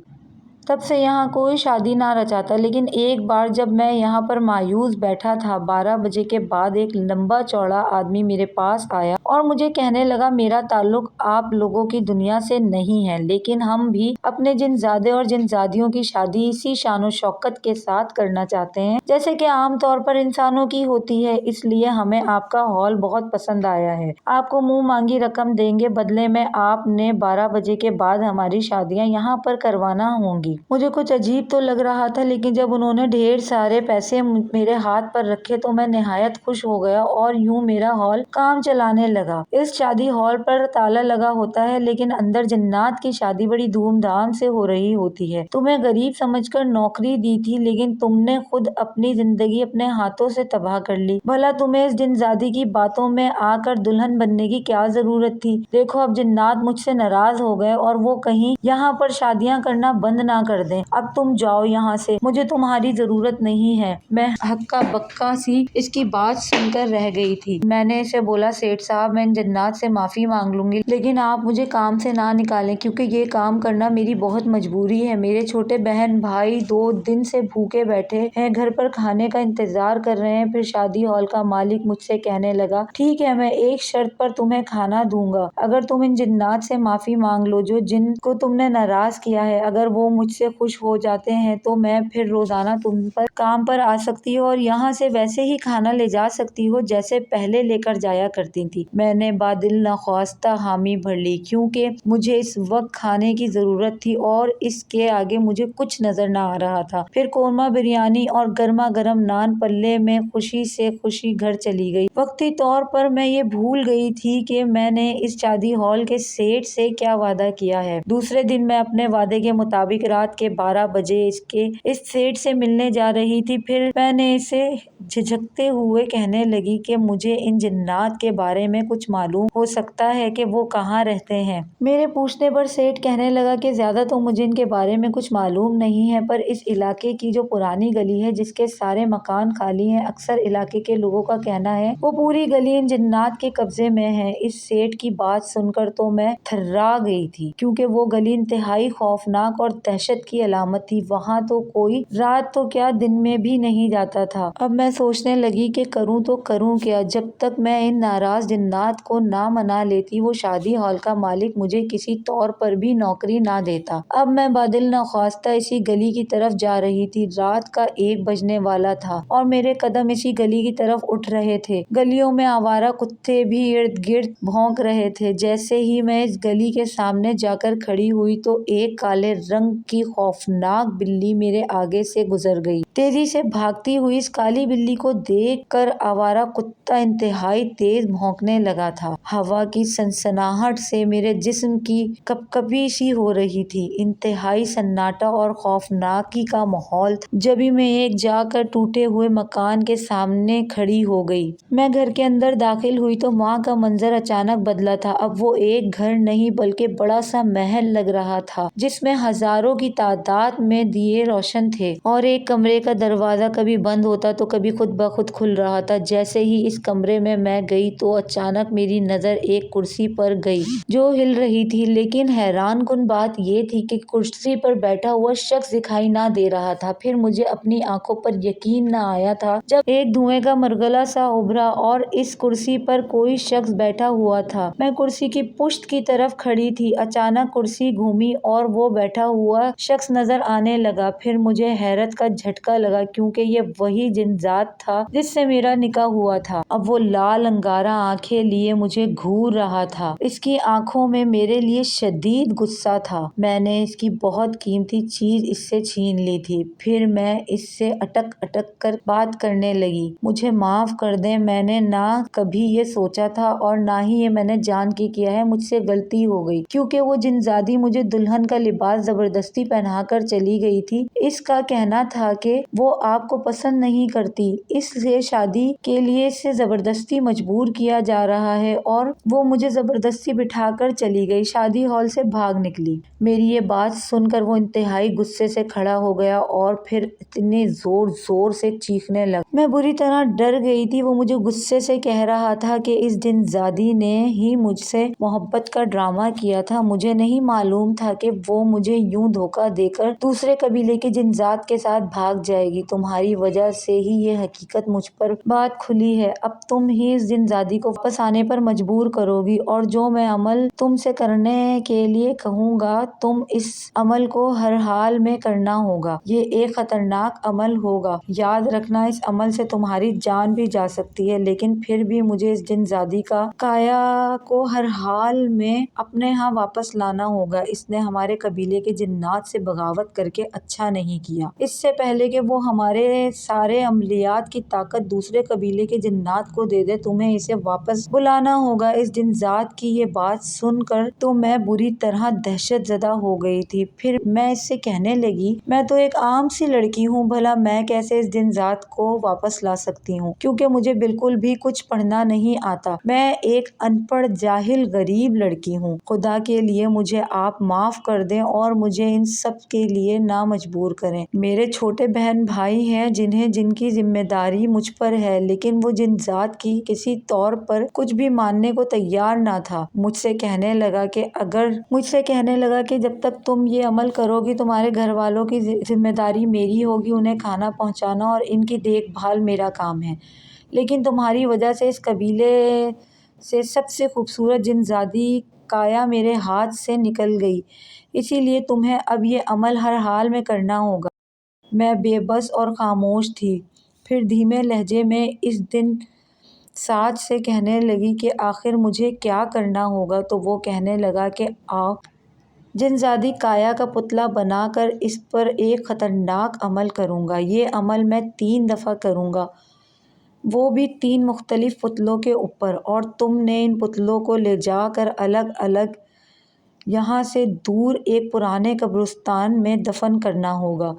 تب سے یہاں کوئی شادی نہ رچاتا، لیکن ایک بار جب میں یہاں پر مایوس بیٹھا تھا 12 بجے کے بعد ایک لمبا چوڑا آدمی میرے پاس آیا اور مجھے کہنے لگا، میرا تعلق آپ لوگوں کی دنیا سے نہیں ہے لیکن ہم بھی اپنے جن زادے اور جن زادیوں کی شادی اسی شان و شوکت کے ساتھ کرنا چاہتے ہیں جیسے کہ عام طور پر انسانوں کی ہوتی ہے، اس لیے ہمیں آپ کا ہال بہت پسند آیا ہے۔ آپ کو منہ مانگی رقم دیں گے، بدلے میں آپ نے 12 بجے کے بعد ہماری شادیاں یہاں پر کروانا ہوں گی۔ مجھے کچھ عجیب تو لگ رہا تھا لیکن جب انہوں نے ڈھیر سارے پیسے میرے ہاتھ پر رکھے تو میں نہایت خوش ہو گیا اور یوں میرا ہال کام چلانے لگا۔ اس شادی ہال پر تالا لگا ہوتا ہے لیکن اندر جنات کی شادی بڑی دھوم دھام سے ہو رہی ہوتی ہے۔ تمہیں غریب سمجھ کر نوکری دی تھی لیکن تم نے خود اپنی زندگی اپنے ہاتھوں سے تباہ کر لی۔ بھلا تمہیں اس جن زادی کی باتوں میں آ کر دلہن بننے کی کیا ضرورت تھی؟ دیکھو اب جنات مجھ سے ناراض ہو گئے اور وہ کہیں یہاں پر شادیاں کرنا بند نہ کر دیں۔ اب تم جاؤ یہاں سے، مجھے تمہاری ضرورت نہیں ہے۔ میں ہکا بکا سی اس کی بات سن کر رہ گئی تھی۔ میں نے اسے بولا، سیٹھ صاحب میں ان جنات سے معافی مانگ لوں گی لیکن آپ مجھے کام سے نہ نکالیں کیونکہ یہ کام کرنا میری بہت مجبوری ہے۔ میرے چھوٹے بہن بھائی 2 دن سے بھوکے بیٹھے ہیں، گھر پر کھانے کا انتظار کر رہے ہیں۔ پھر شادی ہال کا مالک مجھ سے کہنے لگا، ٹھیک ہے میں ایک شرط پر تمہیں کھانا دوں گا، اگر تم ان جنات سے معافی مانگ لو جو جن کو تم نے ناراض کیا ہے۔ اگر وہ مجھ مجھ سے خوش ہو جاتے ہیں تو میں پھر روزانہ تم پر کام پر آ سکتی ہوں اور یہاں سے ویسے ہی کھانا لے جا سکتی ہو جیسے پہلے لے کر جایا کرتی تھی۔ میں نے بادل نخواستہ حامی بھر لی کیونکہ مجھے اس وقت کھانے کی ضرورت تھی اور اس کے آگے مجھے کچھ نظر نہ آ رہا تھا۔ پھر قورمہ بریانی اور گرما گرم نان پلے میں خوشی سے خوشی گھر چلی گئی۔ وقتی طور پر میں یہ بھول گئی تھی کہ میں نے اس شادی ہال کے سیٹ سے کیا وعدہ کیا ہے۔ دوسرے دن میں اپنے وعدے کے مطابق رات کے 12 بجے اس سیٹ سے ملنے جا رہی تھی۔ پھر میں نے اسے جھجکتے ہوئے کہنے لگی کہ مجھے ان جنات کے بارے میں کچھ معلوم ہو سکتا ہے کہ وہ کہاں رہتے ہیں۔ میرے پوچھنے پر سیٹ کہنے لگا کہ زیادہ تو مجھے ان کے بارے میں کچھ معلوم نہیں ہے، پر اس علاقے کی جو پرانی گلی ہے جس کے سارے مکان خالی ہیں، اکثر علاقے کے لوگوں کا کہنا ہے وہ پوری گلی ان جنات کے قبضے میں ہے۔ اس سیٹ کی بات سن کر تو میں تھرا گئی تھی کیونکہ وہ گلی انتہائی خوفناک اور دہشت کی علامت تھی۔ وہاں تو کوئی رات تو کیا دن میں بھی نہیں جاتا تھا۔ اب میں سوچنے لگی کہ کروں تو کروں کیا؟ جب تک میں ان ناراض جنات کو نہ منا لیتی وہ شادی ہال کا مالک مجھے کسی طور پر بھی نوکری نہ دیتا۔ اب میں بادل نخواستہ اسی گلی کی طرف جا رہی تھی۔ رات کا 1 بجنے والا تھا اور میرے قدم اسی گلی کی طرف اٹھ رہے تھے۔ گلیوں میں آوارہ کتے بھی ارد گرد بھونک رہے تھے۔ جیسے ہی میں اس گلی کے سامنے جا کر کھڑی ہوئی تو ایک کالے رنگ کی خوفناک بلی میرے آگے سے گزر گئی۔ تیزی سے بھاگتی ہوئی اس کالی بلی کو دیکھ کر آوارہ کتا انتہائی تیز بھونکنے لگا تھا۔ ہوا کی سنسناہٹ سے میرے جسم کی کپکپی سی ہو رہی تھی۔ انتہائی سناٹا اور خوفناکی کا ماحول تھا۔ جبھی میں ایک جا کر ٹوٹے ہوئے مکان کے سامنے کھڑی ہو گئی۔ میں گھر کے اندر داخل ہوئی تو وہاں کا منظر اچانک بدلا تھا۔ اب وہ ایک گھر نہیں بلکہ بڑا سا محل لگ رہا تھا جس میں ہزاروں کی تعداد میں دیے روشن تھے اور ایک کمرے کا دروازہ کبھی بند ہوتا تو کبھی خود بخود کھل رہا تھا۔ جیسے ہی اس کمرے میں گئی تو اچانک میری نظر ایک کرسی پر گئی جو ہل رہی تھی، لیکن حیران کن بات یہ تھی کہ کرسی پر بیٹھا ہوا شخص دکھائی نہ دے رہا تھا۔ پھر مجھے اپنی آنکھوں پر یقین نہ آیا تھا جب ایک دھوئیں کا مرغلہ سا ابھرا اور اس کرسی پر کوئی شخص بیٹھا ہوا تھا۔ میں کرسی کی پشت کی طرف کھڑی تھی۔ اچانک کرسی گھومی اور وہ بیٹھا ہوا شخص نظر آنے لگا۔ پھر مجھے حیرت کا جھٹکا لگا کیونکہ یہ وہی جن ذات تھا جس سے میرا نکاح ہوا تھا۔ اب وہ لال انگارہ آنکھیں لیے مجھے گھور رہا تھا۔ اس کی آنکھوں میں میرے لیے شدید غصہ تھا۔ میں نے اس کی بہت قیمتی چیز اس سے چھین لی تھی۔ پھر میں اس سے اٹک اٹک کر بات کرنے لگی۔ مجھے معاف کر دیں، میں نے نہ کبھی یہ سوچا تھا اور نہ ہی یہ میں نے جان کے کیا ہے، مجھ سے غلطی ہو گئی۔ کیونکہ وہ جن زادی مجھے دلہن کا لباس زبردستی پہنا کر چلی گئی تھی، اس کا کہنا تھا کہ وہ آپ کو پسند نہیں کرتی، اس لیے شادی کے لیے اسے زبردستی مجبور کیا جا رہا ہے اور وہ مجھے زبردستی بٹھا کر چلی گئی، شادی ہال سے بھاگ نکلی۔ میری یہ بات سن کر وہ انتہائی غصے سے کھڑا ہو گیا اور پھر اتنے زور زور سے چیخنے لگا۔ میں بری طرح ڈر گئی تھی۔ وہ مجھے غصے سے کہہ رہا تھا کہ اس جن زادی نے ہی مجھ سے محبت کا ڈرامہ کیا تھا۔ مجھے نہیں معلوم تھا کہ وہ مجھے یوں دھوکہ دے کر دوسرے قبیلے کی جن ذات کے ساتھ بھاگ جائے گی۔ تمہاری وجہ سے ہی یہ حقیقت مجھ پر بات کھلی ہے۔ اب تم ہی اس جن زادی کو واپس آنے پر مجبور کرو گی اور جو میں عمل تم سے کرنے کے لیے کہوں گا تم اس عمل کو ہر حال میں کرنا ہوگا۔ یہ ایک خطرناک عمل ہوگا، یاد رکھنا، اس عمل سے تمہاری جان بھی جا سکتی ہے، لیکن پھر بھی مجھے اس جن زادی کا کایا کو ہر حال میں اپنے ہاں واپس لانا ہوگا۔ اس نے ہمارے قبیلے کے جنات سے بغاوت کر کے اچھا نہیں کیا۔ اس سے پہلے کہ وہ ہمارے سارے عملیات کی طاقت دوسرے قبیلے کے جنات کو دے دے، تمہیں اسے واپس بلانا ہوگا۔ اس جن ذات کی یہ بات سن کر تو میں بری طرح دہشت زدہ ہو گئی تھی۔ پھر میں اس سے کہنے لگی، میں تو ایک عام سی لڑکی ہوں، بھلا میں کیسے اس جن ذات کو واپس لا سکتی ہوں، کیونکہ مجھے بالکل بھی کچھ پڑھنا نہیں آتا۔ میں ایک ان پڑھ جاہل غریب لڑکی ہوں۔ خدا کے لیے مجھے آپ معاف کر دیں اور مجھے ان سب کے لیے نہ مجبور کریں۔ میرے چھوٹے بہن بھائی ہیں جن کی ذمہ داری مجھ پر ہے، لیکن وہ جن ذات کی کسی طور پر کچھ بھی ماننے کو تیار نہ تھا۔ مجھ سے کہنے لگا کہ جب تک تم یہ عمل کرو گی تمہارے گھر والوں کی ذمہ داری میری ہوگی، انہیں کھانا پہنچانا اور ان کی دیکھ بھال میرا کام ہے، لیکن تمہاری وجہ سے اس قبیلے سے سب سے خوبصورت جن زادی کایا میرے ہاتھ سے نکل گئی۔ اسی لیے تمہیں اب یہ عمل ہر حال میں کرنا ہوگا۔ میں بے بس اور خاموش تھی۔ پھر دھیمے لہجے میں اس دن ساز سے کہنے لگی کہ آخر مجھے کیا کرنا ہوگا؟ تو وہ کہنے لگا کہ آؤ جنزادی کایا کا پتلا بنا کر اس پر ایک خطرناک عمل کروں گا۔ یہ عمل میں 3 دفعہ کروں گا، وہ بھی 3 مختلف پتلوں کے اوپر، اور تم نے ان پتلوں کو لے جا کر الگ الگ یہاں سے دور ایک پرانے قبرستان میں دفن کرنا ہوگا،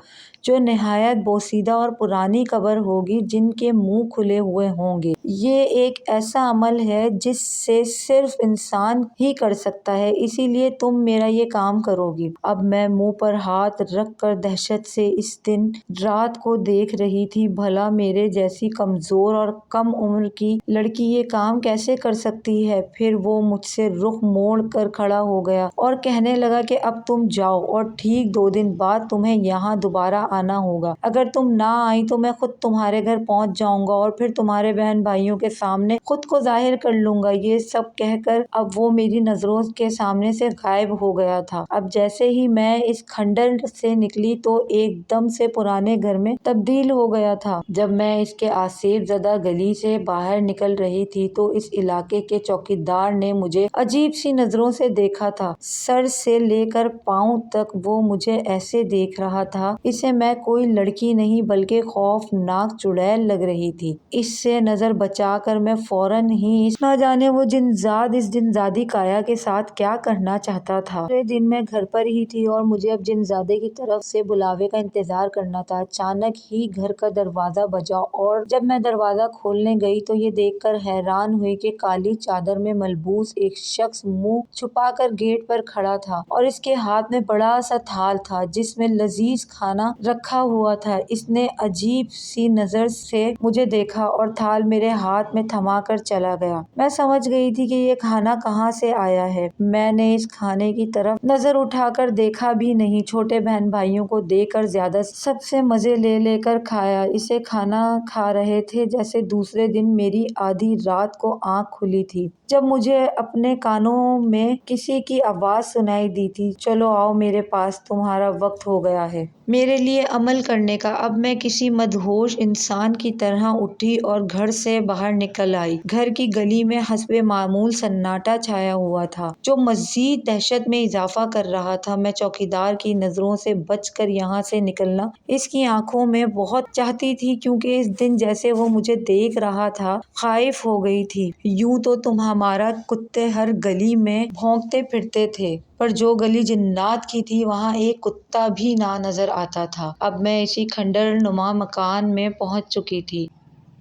جو نہایت بوسیدہ اور پرانی قبر ہوگی جن کے منہ کھلے ہوئے ہوں گے۔ یہ ایک ایسا عمل ہے جس سے صرف انسان ہی کر سکتا ہے، اسی لیے تم میرا یہ کام کرو گی۔ اب میں منہ پر ہاتھ رکھ کر دہشت سے اس دن رات کو دیکھ رہی تھی، بھلا میرے جیسی کمزور اور کم عمر کی لڑکی یہ کام کیسے کر سکتی ہے؟ پھر وہ مجھ سے رخ موڑ کر کھڑا ہو گیا اور کہنے لگا کہ اب تم جاؤ، اور ٹھیک 2 دن بعد تمہیں یہاں دوبارہ آنا ہوگا۔ اگر تم نہ آئی تو میں خود تمہارے گھر پہنچ جاؤں گا اور پھر تمہارے بہن بھائیوں کے سامنے خود کو ظاہر کر لوں گا۔ یہ سب کہہ کر اب وہ میری نظروں کے سامنے سے غائب ہو گیا تھا۔ اب جیسے ہی میں اس کھنڈر سے نکلی تو ایک دم سے پرانے گھر میں تبدیل ہو گیا تھا۔ جب میں اس کے آسیب زدہ گلی سے باہر نکل رہی تھی تو اس علاقے کے چوکیدار نے مجھے عجیب سی نظروں سے دیکھا تھا۔ سر سے لے کر پاؤں تک وہ مجھے ایسے دیکھ رہا تھا اسے میں کوئی لڑکی نہیں بلکہ خوفناک چڑیل لگ رہی تھی۔ اس سے نظر بچا کر میں فوراً ہی نہ جانے وہ جنزاد اس جنزادی کایا کے ساتھ کیا کرنا چاہتا تھا۔ پورے دن میں گھر پر ہی تھی اور مجھے اب جنزادے کی طرف سے بلاوے کا انتظار کرنا تھا۔ اچانک ہی گھر کا دروازہ بجا اور جب میں دروازہ کھولنے گئی تو یہ دیکھ کر حیران ہوئی کہ کالی چادر میں ملبوس ایک شخص منہ چھپا کر گیٹ پر کھڑا تھا اور اس کے ہاتھ میں بڑا سا تھال تھا جس میں لذیذ کھانا رکھا ہوا تھا۔ اس نے عجیب سی نظر سے مجھے دیکھا اور تھال میرے ہاتھ میں تھما کر چلا گیا۔ میں سمجھ گئی تھی کہ یہ کھانا کہاں سے آیا ہے۔ میں نے اس کھانے کی طرف نظر اٹھا کر دیکھا بھی نہیں۔ چھوٹے بہن بھائیوں کو دیکھ کر زیادہ سب سے مزے لے کر کھایا۔ اسے کھانا کھا رہے تھے جیسے دوسرے دن میری آدھی رات کو آنکھ کھلی تھی جب مجھے اپنے کانوں میں کسی کی آواز سنائی دی تھی، چلو آؤ میرے پاس، تمہارا وقت ہو گیا ہے میرے لیے عمل کرنے کا۔ اب میں کسی مدہوش انسان کی طرح اٹھی اور گھر سے باہر نکل آئی۔ گھر کی گلی میں حسب معمول سناٹا چھایا ہوا تھا جو مزید دہشت میں اضافہ کر رہا تھا۔ میں چوکیدار کی نظروں سے بچ کر یہاں سے نکلنا اس کی آنکھوں میں بہت چاہتی تھی کیونکہ اس دن جیسے وہ مجھے دیکھ رہا تھا خائف ہو گئی تھی۔ یوں تو ہمارا کتے ہر گلی میں بھونکتے پھرتے تھے پر جو گلی جنات کی تھی وہاں ایک کتا بھی نہ نظر آتا تھا۔ اب میں اسی کھنڈر نما مکان میں پہنچ چکی تھی۔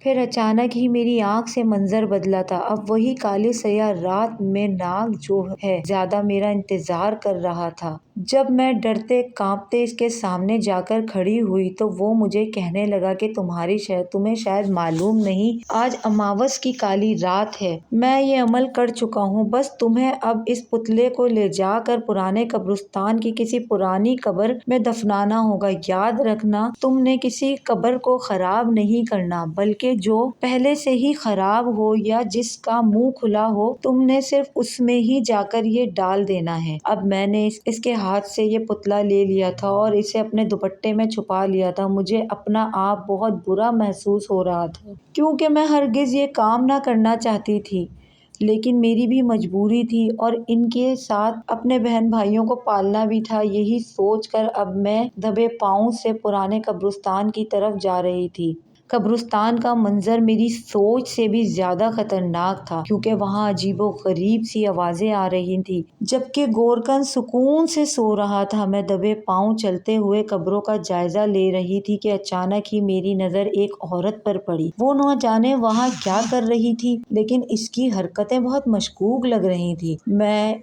پھر اچانک ہی میری آنکھ سے منظر بدلا تھا۔ اب وہی کالی سیاہ رات میں ناگ جو ہے زیادہ میرا انتظار کر رہا تھا۔ جب میں ڈرتے کانپتے اس کے سامنے جا کر کھڑی ہوئی تو وہ مجھے کہنے لگا کہ تمہیں شاید معلوم نہیں، آج اماوس کی کالی رات ہے۔ میں یہ عمل کر چکا ہوں، بس تمہیں اب اس پتلے کو لے جا کر پرانے قبرستان کی کسی پرانی قبر میں دفنانا ہوگا۔ یاد رکھنا تم نے کسی قبر کو خراب نہیں کرنا بلکہ جو پہلے سے ہی خراب ہو یا جس کا منہ کھلا ہو تم نے صرف اس میں ہی جا کر یہ ڈال دینا ہے۔ اب میں نے اس کے ہاتھ سے یہ پتلا لے لیا تھا اور اسے اپنے دوپٹے میں چھپا لیا تھا۔ مجھے اپنا آپ بہت برا محسوس ہو رہا تھا کیونکہ میں ہرگز یہ کام نہ کرنا چاہتی تھی لیکن میری بھی مجبوری تھی اور ان کے ساتھ اپنے بہن بھائیوں کو پالنا بھی تھا۔ یہی سوچ کر اب میں دبے پاؤں سے پرانے قبرستان کی طرف جا رہی تھی۔ قبرستان کا منظر میری سوچ سے بھی زیادہ خطرناک تھا کیونکہ وہاں عجیب و غریب سی آوازیں آ رہی تھیں جبکہ گورکن سکون سے سو رہا تھا۔ میں دبے پاؤں چلتے ہوئے قبروں کا جائزہ لے رہی تھی کہ اچانک ہی میری نظر ایک عورت پر پڑی۔ وہ نہ جانے وہاں کیا کر رہی تھی لیکن اس کی حرکتیں بہت مشکوک لگ رہی تھیں۔ میں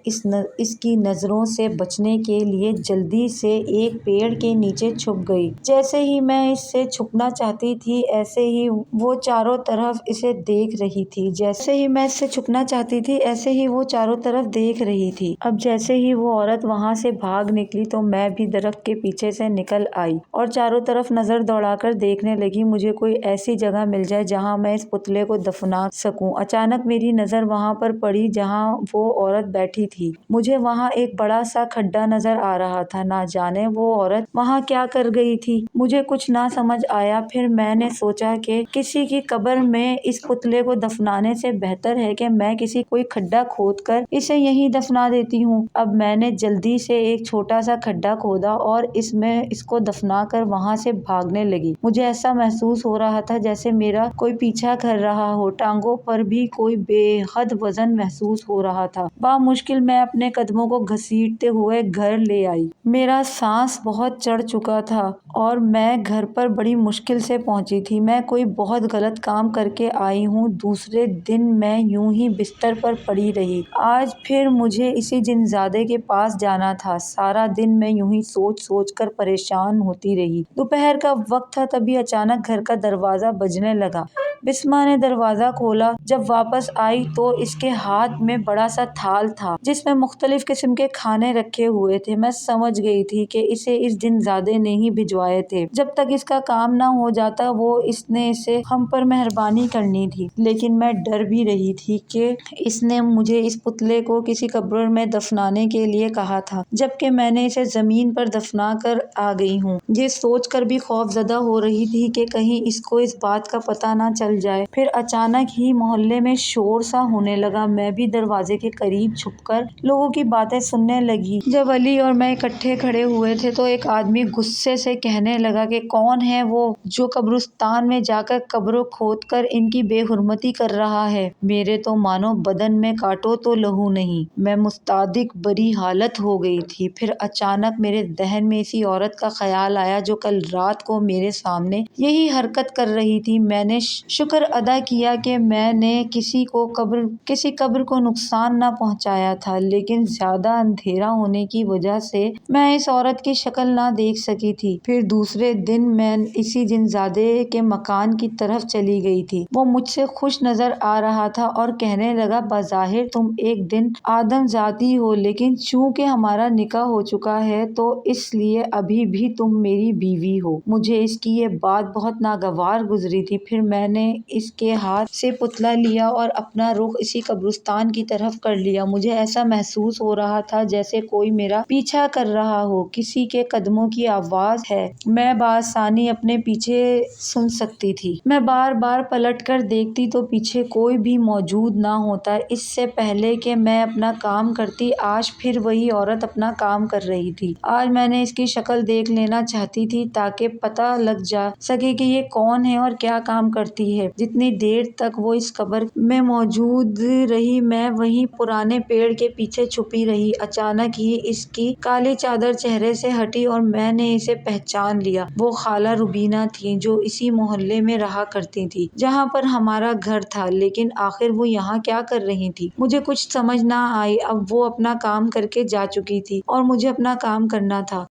اس کی نظروں سے بچنے کے لیے جلدی سے ایک پیڑ کے نیچے چھپ گئی۔ جیسے ہی میں اس سے چھپنا چاہتی تھی ایسے ہی وہ چاروں طرف اسے دیکھ رہی تھی، جیسے ہی میں اس سے چھپنا چاہتی تھی ایسے ہی وہ چاروں طرف دیکھ رہی تھی۔ اب جیسے ہی وہ عورت وہاں سے بھاگ نکلی تو میں بھی درخت کے پیچھے سے نکل آئی اور چاروں طرف نظر دوڑا کر دیکھنے لگی مجھے کوئی ایسی جگہ مل جائے جہاں میں اس پتلے کو دفنا سکوں۔ اچانک میری نظر وہاں پر پڑی جہاں وہ عورت بیٹھی تھی۔ مجھے وہاں ایک بڑا سا کھڈا نظر آ رہا تھا۔ نہ جانے وہ عورت وہاں کیا کر گئی تھی، مجھے کچھ نہ سمجھ آیا۔ پھر میں نے سوچا کہ کسی کی قبر میں اس پتلے کو دفنانے سے بہتر ہے کہ میں کوئی کھڈا کھود کر اسے یہیں دفنا دیتی ہوں۔ اب میں نے جلدی سے ایک چھوٹا سا کھڈا کھودا اور اس میں اس کو دفنا کر وہاں سے بھاگنے لگی۔ مجھے ایسا محسوس ہو رہا تھا جیسے میرا کوئی پیچھا کر رہا ہو، ٹانگوں پر بھی کوئی بے حد وزن محسوس ہو رہا تھا۔ بامشکل میں اپنے قدموں کو گھسیٹتے ہوئے گھر لے آئی۔ میرا سانس بہت چڑھ چکا تھا اور میں گھر پر بڑی مشکل سے پہنچی تھی۔ میں کوئی بہت غلط کام کر کے آئی ہوں۔ دوسرے دن میں یوں ہی بستر پر پڑی رہی۔ آج پھر مجھے اسی جنزادے کے پاس جانا تھا۔ سارا دن میں یوں ہی سوچ سوچ کر پریشان ہوتی رہی۔ دوپہر کا وقت تھا، تبھی اچانک گھر کا دروازہ بجنے لگا۔ بسمہ نے دروازہ کھولا۔ جب واپس آئی تو اس کے ہاتھ میں بڑا سا تھال تھا جس میں مختلف قسم کے کھانے رکھے ہوئے تھے۔ میں سمجھ گئی تھی کہ اسے اس جنزادے نے ہی بھجوائے تھے۔ جب تک اس کا کام نہ ہو جاتا وہ اس نے اسے ہم پر مہربانی کرنی تھی، لیکن میں ڈر بھی رہی تھی کہ اس نے مجھے اس پتلے کو کسی قبر میں دفنانے کے لیے کہا تھا، جبکہ میں نے اسے زمین پر دفنا کر آ گئی ہوں۔ یہ سوچ کر بھی خوف زدہ ہو رہی تھی کہ کہیں اس کو اس بات کا پتہ نہ چل جائے۔ پھر اچانک ہی محلے میں شور سا ہونے لگا۔ میں بھی دروازے کے قریب چھپ کر لوگوں کی باتیں سننے لگی۔ جب علی اور میں اکٹھے کھڑے ہوئے تھے تو ایک آدمی غصے سے کہنے لگا کہ کون ہے وہ جو قبرستان میں جا کر قبر کھود کر ان کی بے حرمتی کر رہا ہے؟ میرے تو مانو بدن میں کاٹو تو لہو نہیں۔ میں مصدق بری حالت ہو گئی تھی۔ پھر اچانک میرے ذہن میں اسی عورت کا خیال آیا جو کل رات کو میرے سامنے یہی حرکت کر رہی تھی۔ میں نے شکر ادا کیا کہ میں نے کسی قبر کو نقصان نہ پہنچایا تھا، لیکن زیادہ اندھیرا ہونے کی وجہ سے میں اس عورت کی شکل نہ دیکھ سکی تھی۔ پھر دوسرے دن میں اسی جنزادے کے مکان کی طرف چلی گئی تھی۔ وہ مجھ سے خوش نظر آ رہا تھا اور کہنے لگا بظاہر تم ایک دن آدم ذاتی ہو، لیکن چونکہ ہمارا نکاح ہو چکا ہے تو اس لیے ابھی بھی تم میری بیوی ہو۔ مجھے اس کی یہ بات بہت ناگوار گزری تھی۔ پھر میں نے اس کے ہاتھ سے پتلا لیا اور اپنا رخ اسی قبرستان کی طرف کر لیا۔ مجھے ایسا محسوس ہو رہا تھا جیسے کوئی میرا پیچھا کر رہا ہو، کسی کے قدموں کی آواز ہے میں بآسانی اپنے پیچھے سن سکتی تھی۔ میں بار بار پلٹ کر دیکھتی تو پیچھے کوئی بھی موجود نہ ہوتا۔ اس سے پہلے کہ میں اپنا کام کرتی آج پھر وہی عورت اپنا کام کر رہی تھی۔ آج میں نے اس کی شکل دیکھ لینا چاہتی تھی تاکہ پتہ لگ جا سکے کہ یہ کون ہے اور کیا کام کرتی ہے۔ جتنی دیر تک وہ اس قبر میں موجود رہی میں وہیں پرانے پیڑ کے پیچھے چھپی رہی۔ اچانک ہی اس کی کالی چادر چہرے سے ہٹی اور میں نے اسے پہچان لیا۔ وہ خالہ روبینہ تھیں جو اسی محلے میں رہا کرتی تھیں جہاں پر ہمارا گھر تھا، لیکن آخر وہ یہاں کیا کر رہی تھیں مجھے کچھ سمجھ نہ آئی۔ اب وہ اپنا کام کر کے جا چکی تھی اور مجھے اپنا کام کرنا تھا۔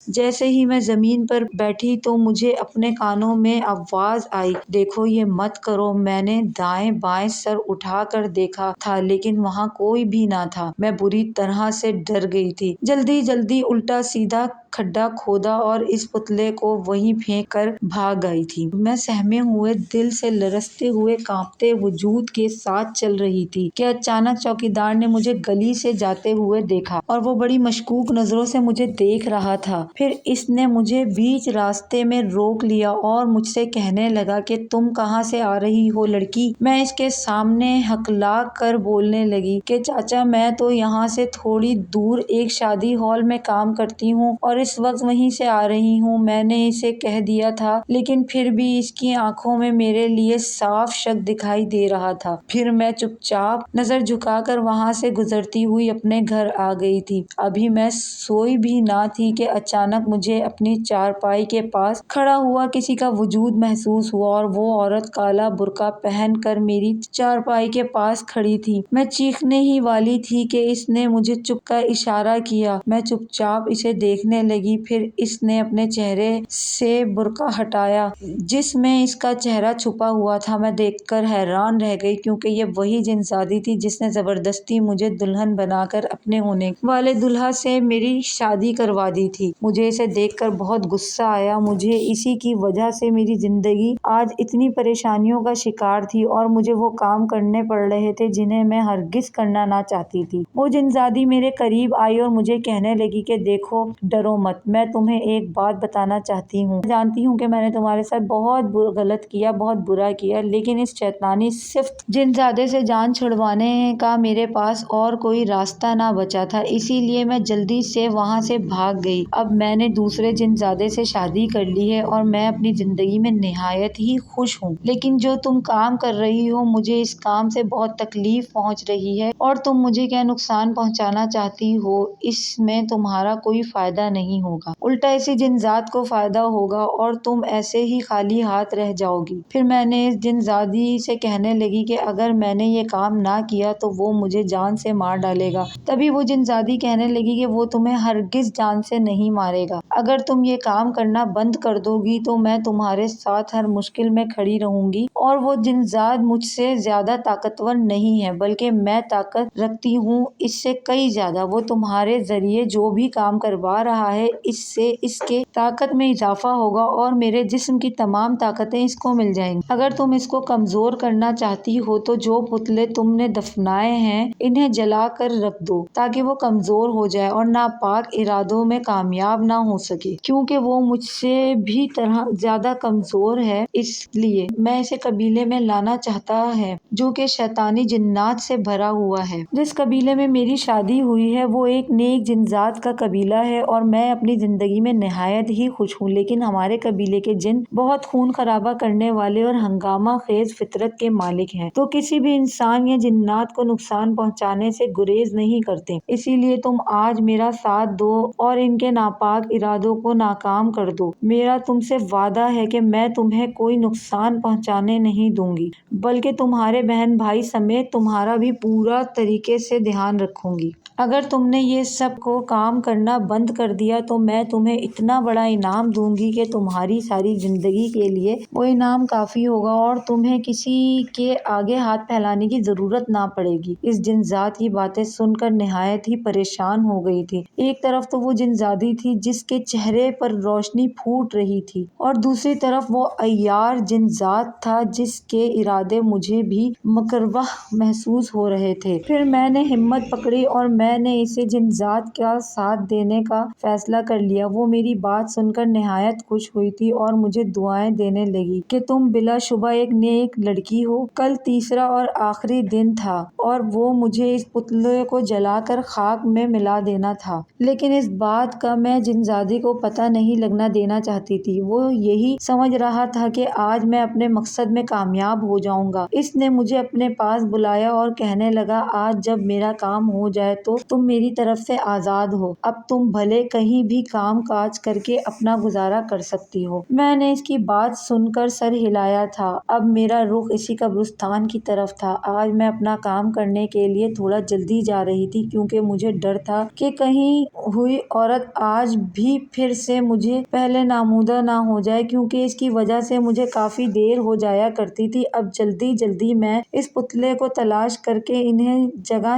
جیسے ہی میں زمین پر بیٹھی تو مجھے اپنے کانوں میں آواز آئی دیکھو یہ مت کرو۔ میں نے دائیں بائیں سر اٹھا کر دیکھا تھا لیکن وہاں کوئی بھی نہ تھا۔ میں بری طرح سے ڈر گئی تھی۔ جلدی جلدی الٹا سیدھا کھڈا کھودا اور اس پتلے کو وہیں پھینک کر بھاگ آئی تھی۔ میں سہمے ہوئے دل سے لرزتے ہوئے کانپتے وجود کے ساتھ چل رہی تھی کہ اچانک چوکیدار نے مجھے گلی سے جاتے ہوئے دیکھا اور وہ بڑی مشکوک نظروں سے مجھے دیکھ رہا تھا۔ پھر اس نے مجھے بیچ راستے میں روک لیا اور مجھ سے کہنے لگا کہ تم کہاں سے آ رہی ہو لڑکی؟ میں اس کے سامنے ہکلا کر بولنے لگی کہ چاچا میں تو یہاں سے تھوڑی دور ایک شادی ہال میں کام کرتی ہوں اور اس وقت وہیں سے آ رہی ہوں۔ میں نے اسے کہہ دیا تھا لیکن پھر بھی اس کی آنکھوں میں میرے لیے صاف شک دکھائی دے رہا تھا۔ پھر میں چپ چاپ نظر جھکا کر وہاں سے گزرتی ہوئی اپنے گھر آ گئی تھی۔ ابھی میں سوئی بھی نہ تھی کہ اچانک مجھے اپنی چارپائی کے پاس کھڑا ہوا کسی کا وجود محسوس ہوا اور وہ عورت کالا برقع پہن کر میری چارپائی کے پاس کھڑی تھی۔ میں چیخنے ہی والی تھی کہ اس نے مجھے چپ کا اشارہ کیا۔ میں چپ چاپ اسے دیکھنے لگی۔ پھر اس نے اپنے چہرے سے برقع ہٹایا جس میں اس کا چہرہ چھپا ہوا تھا۔ میں دیکھ کر حیران رہ گئی کیونکہ یہ وہی جن زادی تھی جس نے زبردستی مجھے دلہن بنا کر اپنے ہونے والے دولہا سے میری شادی کروا دی تھی۔ مجھے اسے دیکھ کر بہت غصہ آیا۔ مجھے اسی کی وجہ سے میری زندگی آج اتنی پریشانیوں کا شکار تھی اور مجھے وہ کام کرنے پڑ رہے تھے جنہیں میں ہرگز کرنا نہ چاہتی تھی۔ وہ جن زادی میرے قریب آئی اور مجھے کہنے لگی کہ دیکھو، ڈرو مت، میں تمہیں ایک بات بتانا چاہتی ہوں۔ میں جانتی ہوں کہ میں نے تمہارے ساتھ بہت غلط کیا، بہت برا کیا، لیکن اس شیطانی صفت جن زادے سے جان چھڑوانے کا میرے پاس اور کوئی راستہ نہ بچا تھا، اسی لیے میں جلدی سے وہاں سے بھاگ گئی۔ اب میں نے دوسرے جن زادے سے شادی کر لی ہے اور میں اپنی زندگی میں نہایت ہی خوش ہوں، لیکن جو تم کام کر رہی ہو، مجھے اس کام سے بہت تکلیف پہنچ رہی ہے اور تم مجھے کیا نقصان پہنچانا چاہتی ہو، اس میں تمہارا کوئی فائدہ نہیں ہوگا، الٹا اسی جن ذات کو فائدہ ہوگا اور تم ایسے ہی خالی ہاتھ رہ جاؤ گی۔ پھر میں نے اس جن زادی سے کہنے لگی کہ اگر میں نے یہ کام نہ کیا تو وہ مجھے جان سے مار ڈالے گا۔ تبھی وہ جن زادی کہنے لگی کہ وہ تمہیں ہرگز جان سے نہیں مارے گا، اگر تم یہ کام کرنا بند کر دو گی تو میں تمہارے ساتھ ہر مشکل میں کھڑی رہوں گی۔ اور وہ جن زاد مجھ سے زیادہ طاقتور نہیں ہے، بلکہ میں طاقت رکھتی ہوں اس سے کئی زیادہ۔ وہ تمہارے ذریعے جو بھی کام کروا رہا ہے، اس سے اس کے طاقت میں اضافہ ہوگا اور میرے جسم کی تمام طاقتیں اس کو مل جائیں گی۔ اگر تم اس کو کمزور کرنا چاہتی ہو تو جو پتلے تم نے دفنائے ہیں انہیں جلا کر رکھ دو تاکہ وہ کمزور ہو جائے اور ناپاک ارادوں میں کامیاب نہ ہو سکے، کیونکہ وہ مجھ سے بھی زیادہ کمزور ہے۔ اس لیے میں اسے قبیلے میں لانا چاہتا ہے جو کہ شیطانی جنات سے بھرا ہوا ہے۔ جس قبیلے میں میری شادی ہوئی ہے وہ ایک نیک جن ذات کا قبیلہ ہے اور میں اپنی زندگی میں نہایت ہی خوش ہوں، لیکن ہمارے قبیلے کے جن بہت خون خرابہ کرنے والے اور ہنگامہ خیز فطرت کے مالک ہیں، تو کسی بھی انسان یا جنات کو نقصان پہنچانے سے گریز نہیں کرتے۔ اسی لیے تم آج میرا ساتھ دو اور ان کے ناپاک ارادوں کو ناکام کر دو۔ میرا تم سے وعدہ ہے کہ میں تمہیں کوئی نقصان پہنچانے نہیں دوں گی، بلکہ تمہارے بہن بھائی سمیت تمہارا بھی پورا طریقے سے دھیان رکھوں گی۔ اگر تم نے یہ سب کو کام کرنا بند کر دیا تو میں تمہیں اتنا بڑا انعام دوں گی کہ تمہاری ساری زندگی کے لیے وہ انعام کافی ہوگا اور تمہیں کسی کے آگے ہاتھ پھیلانے کی ضرورت نہ پڑے گی۔ اس جن ذات کی باتیں سن کر نہایت ہی پریشان ہو گئی تھی۔ ایک طرف تو وہ جن زادی تھی جس کے چہرے پر روشنی پھوٹ رہی تھی اور دوسری طرف وہ عیار جن ذات تھا جس کے ارادے مجھے بھی مکروہ محسوس ہو رہے تھے۔ پھر میں نے ہمت پکڑی اور میں نے اسے جن ذات کا ساتھ دینے کا فیصلہ کر لیا۔ وہ میری بات سن کر نہایت خوش ہوئی تھی اور مجھے دعائیں دینے لگی کہ تم بلا شبہ ایک نیک لڑکی ہو۔ کل تیسرا اور آخری دن تھا اور وہ مجھے اس پتلے کو جلا کر خاک میں ملا دینا تھا، لیکن اس بات کا میں جن زادی کو پتہ نہیں لگنا دینا چاہتی تھی۔ وہ یہی سمجھ رہا تھا کہ آج میں اپنے مقصد میں کامیاب ہو جاؤں گا۔ اس نے مجھے اپنے پاس بلایا اور کہنے لگا، آج جب میرا کام ہو جائے تو تم میری طرف سے آزاد ہو۔ اب تم بھلے کہیں بھی کام کاج کر کے اپنا گزارا کر سکتی ہو۔ میں نے اس کی بات سن کر سر ہلایا تھا۔ اب میرا رخ اسی قبرستان کی طرف تھا۔ آج میں اپنا کام کرنے کے لیے تھوڑا جلدی جا رہی تھی کیونکہ مجھے ڈر تھا کہ کہیں ہوئی عورت آج بھی پھر سے مجھے پہلے نامودہ نہ ہو جائے، کیونکہ اس کی وجہ سے مجھے کافی دیر ہو جایا کرتی تھی۔ اب جلدی جلدی میں اس پتلے کو تلاش کر کے انہیں جگہ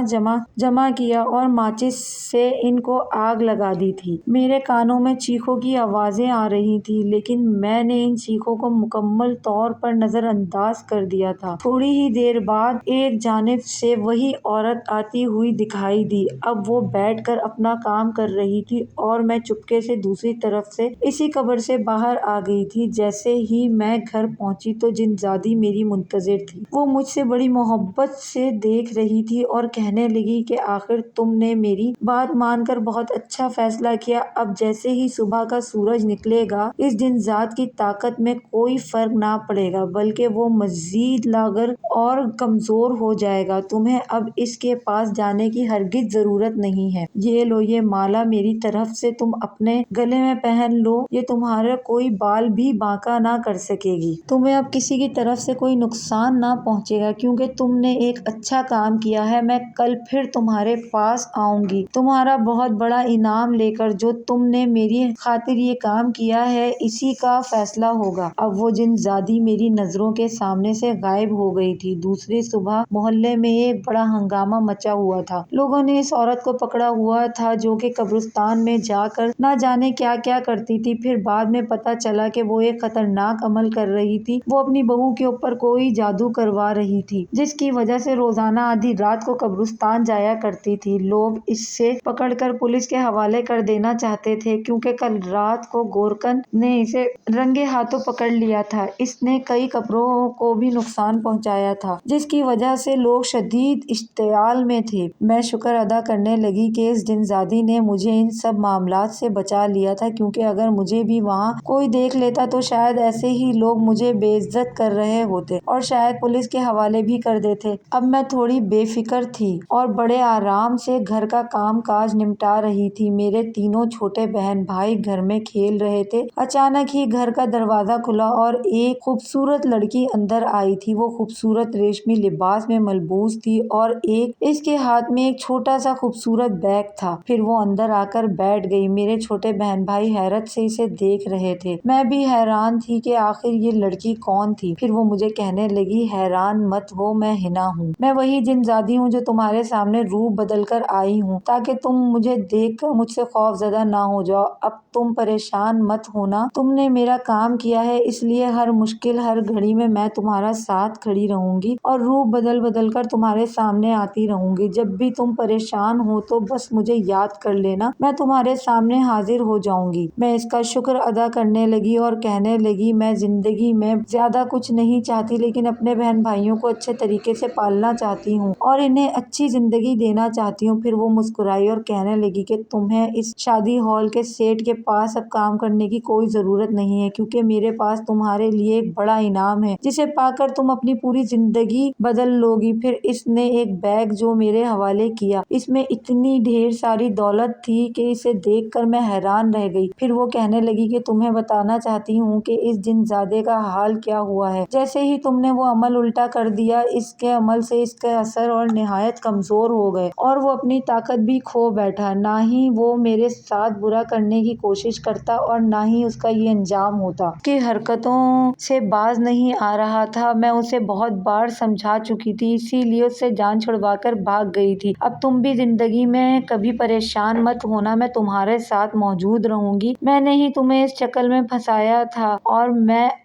جمع کیا اور ماچس سے ان کو آگ لگا دی تھی۔ میرے کانوں میں چیخوں کی آوازیں آ رہی تھیں، لیکن میں نے ان چیخوں کو مکمل طور پر نظر انداز کر دیا تھا۔ تھوڑی ہی دیر بعد ایک جانب سے وہی عورت آتی ہوئی دکھائی دی۔ اب وہ بیٹھ کر اپنا کام کر رہی تھی اور میں چپکے سے دوسری طرف سے اسی قبر سے باہر آ گئی تھی۔ جیسے ہی میں گھر پہنچی تو جن زادی میری منتظر تھی۔ وہ مجھ سے بڑی محبت سے دیکھ رہی تھی اور کہنے لگی کہ آخر تم نے میری بات مان کر بہت اچھا فیصلہ کیا۔ اب جیسے ہی صبح کا سورج نکلے گا اس جن ذات کی طاقت میں کوئی فرق نہ پڑے گا، بلکہ وہ مزید لاغر اور کمزور ہو جائے گا۔ تمہیں اب اس کے پاس جانے کی ہرگز ضرورت نہیں ہے۔ یہ لو، یہ مالا میری طرف سے تم اپنے گلے میں پہن لو، یہ تمہارا کوئی بال بھی باںکا نہ کر سکے گی۔ تمہیں اب کسی کی طرف سے کوئی نقصان نہ پہنچے گا کیونکہ تم نے ایک اچھا کام کیا ہے۔ میں کل پھر تمہارے پاس آؤں گی، تمہارا بہت بڑا انعام لے کر جو تم نے میری خاطر یہ کام کیا ہے اسی کا فیصلہ ہوگا۔ اب وہ جن زادی میری نظروں کے سامنے سے غائب ہو گئی تھی۔ دوسری صبح محلے میں ایک بڑا ہنگامہ مچا ہوا تھا۔ لوگوں نے اس عورت کو پکڑا ہوا تھا جو کہ قبرستان میں جا کر نہ جانے کیا کیا کرتی تھی۔ پھر بعد میں پتہ چلا کہ وہ ایک خطرناک عمل کر رہی تھی۔ وہ اپنی بہو کے اوپر کوئی جادو کروا رہی تھی جس کی وجہ سے روزانہ آدھی رات کو قبرستان جایا کرتی تھی۔ لوگ اسے پکڑ کر پولیس کے حوالے کر دینا چاہتے تھے کیونکہ کل رات کو گورکھن نے اسے رنگے ہاتھوں پکڑ لیا تھا۔ اس نے کئی کپڑوں کو بھی نقصان پہنچایا تھا جس کی وجہ سے لوگ شدید اشتعال میں تھے۔ میں شکر ادا کرنے لگی کہ اس جن زادی نے مجھے ان سب معاملات سے بچا لیا تھا کیونکہ اگر مجھے بھی وہاں کوئی دیکھ لیتا تو شاید ایسے ہی لوگ مجھے بے عزت کر رہے ہوتے اور شاید پولیس کے حوالے بھی کر دیتے۔ اب میں تھوڑی بے فکر تھی اور بڑے آرام سے گھر کا کام کاج نمٹا رہی تھی۔ میرے تینوں چھوٹے بہن بھائی گھر میں کھیل رہے تھے۔ اچانک ہی گھر کا دروازہ کھلا اور ایک خوبصورت لڑکی اندر آئی تھی۔ وہ خوبصورت ریشمی لباس میں ملبوس تھی اور اس کے ہاتھ میں ایک چھوٹا سا خوبصورت بیگ تھا۔ پھر وہ اندر آ کر بیٹھ گئی۔ میرے چھوٹے بہن بھائی حیرت سے اسے دیکھ رہے تھے۔ میں بھی حیران تھی کہ آخر یہ لڑکی کون تھی۔ پھر وہ مجھے کہنے لگی، حیران مت ہو، میں حنا ہوں۔ میں وہی جن زادی ہوں جو تمہارے سامنے روپ بدل کر آئی ہوں تاکہ تم مجھے دیکھ کر مجھ سے خوف زدہ نہ ہو جاؤ۔ اب تم پریشان مت ہونا، تم نے میرا کام کیا ہے اس لیے ہر مشکل ہر گھڑی میں تمہارا ساتھ کھڑی رہوں گی اور روپ بدل بدل کر تمہارے سامنے آتی رہوں گی۔ جب بھی تم پریشان ہو تو بس مجھے یاد کر لینا، میں تمہارے سامنے حاضر ہو جاؤں گی۔ میں اس کا شکر ادا کرنے لگی اور کہنے لگی، میں زندگی میں زیادہ کچھ نہیں چاہتی لیکن اپنے بہن بھائیوں کو اچھے طریقے سے پالنا چاہتی ہوں اور انہیں اچھی زندگی دینا چاہتی ہوں۔ پھر وہ مسکرائی اور کہنے لگی کہ تمہیں اس شادی ہال کے سیٹ کے پاس اب کام کرنے کی کوئی ضرورت نہیں ہے کیونکہ میرے پاس تمہارے لیے ایک بڑا انعام ہے جسے پا کر تم اپنی پوری زندگی بدل لو گی۔ پھر اس نے ایک بیگ جو میرے حوالے کیا۔ اس میں اتنی ڈھیر ساری دولت تھی کہ اسے دیکھ کر میں حیران رہ گئی۔ پھر وہ کہنے لگی کہ تمہیں بتانا چاہتی ہوں کہ اس جن زادے کا حال کیا ہوا ہے۔ جیسے ہی تم نے وہ عمل الٹا کر دیا اس کے عمل سے اس کے اثر اور نہایت کمزور ہو گئے اور وہ اپنی طاقت بھی کھو بیٹھا۔ نہ ہی وہ میرے ساتھ برا کرنے کی کوشش کرتا اور نہ ہی اس کا یہ انجام ہوتا۔ اس کی حرکتوں سے باز نہیں آ رہا تھا۔ میں اسے بہت بار سمجھا چکی تھی اسی لیے اس سے جان چھڑوا کر بھاگ گئی تھی۔ اب تم بھی زندگی میں کبھی پریشان مت ہونا، میں تمہارے ساتھ موجود رہوں گی۔ میں نے ہی تمہیں اس چکر میں پھنسایا تھا اور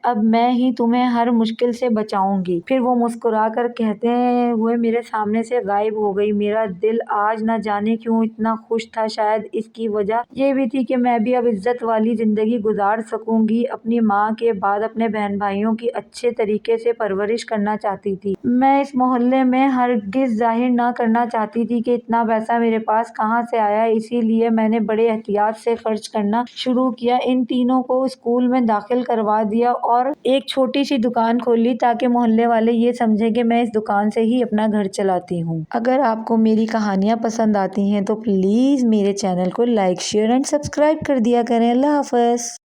اب میں ہی تمہیں ہر مشکل سے بچاؤں گی۔ پھر وہ مسکرا کر کہتے ہوئے میرے سامنے سے غائب ہو گئی۔ میرا دل آج نہ جانے کیوں اتنا خوش تھا۔ شاید اس کی وجہ یہ بھی تھی کہ میں بھی اب عزت والی زندگی گزار سکوں گی۔ اپنی ماں کے بعد اپنے بہن بھائیوں کی اچھے طریقے سے پرورش کرنا چاہتی تھی۔ میں اس محلے میں ہرگز ظاہر نہ کرنا چاہتی تھی کہ اتنا پیسہ میرے پاس کہاں سے آیا، اسی لیے میں نے بڑے احتیاط سے خرچ کرنا شروع کیا۔ ان تینوں کو اسکول میں داخل کروا دیا اور ایک چھوٹی سی دکان کھول لی تاکہ محلے والے یہ سمجھیں کہ میں اس دکان سے ہی اپنا گھر چلاتی ہوں۔ اگر آپ کو میری کہانیاں پسند آتی ہیں تو پلیز میرے چینل کو لائک، شیئر اینڈ سبسکرائب کر دیا کریں۔ اللہ حافظ۔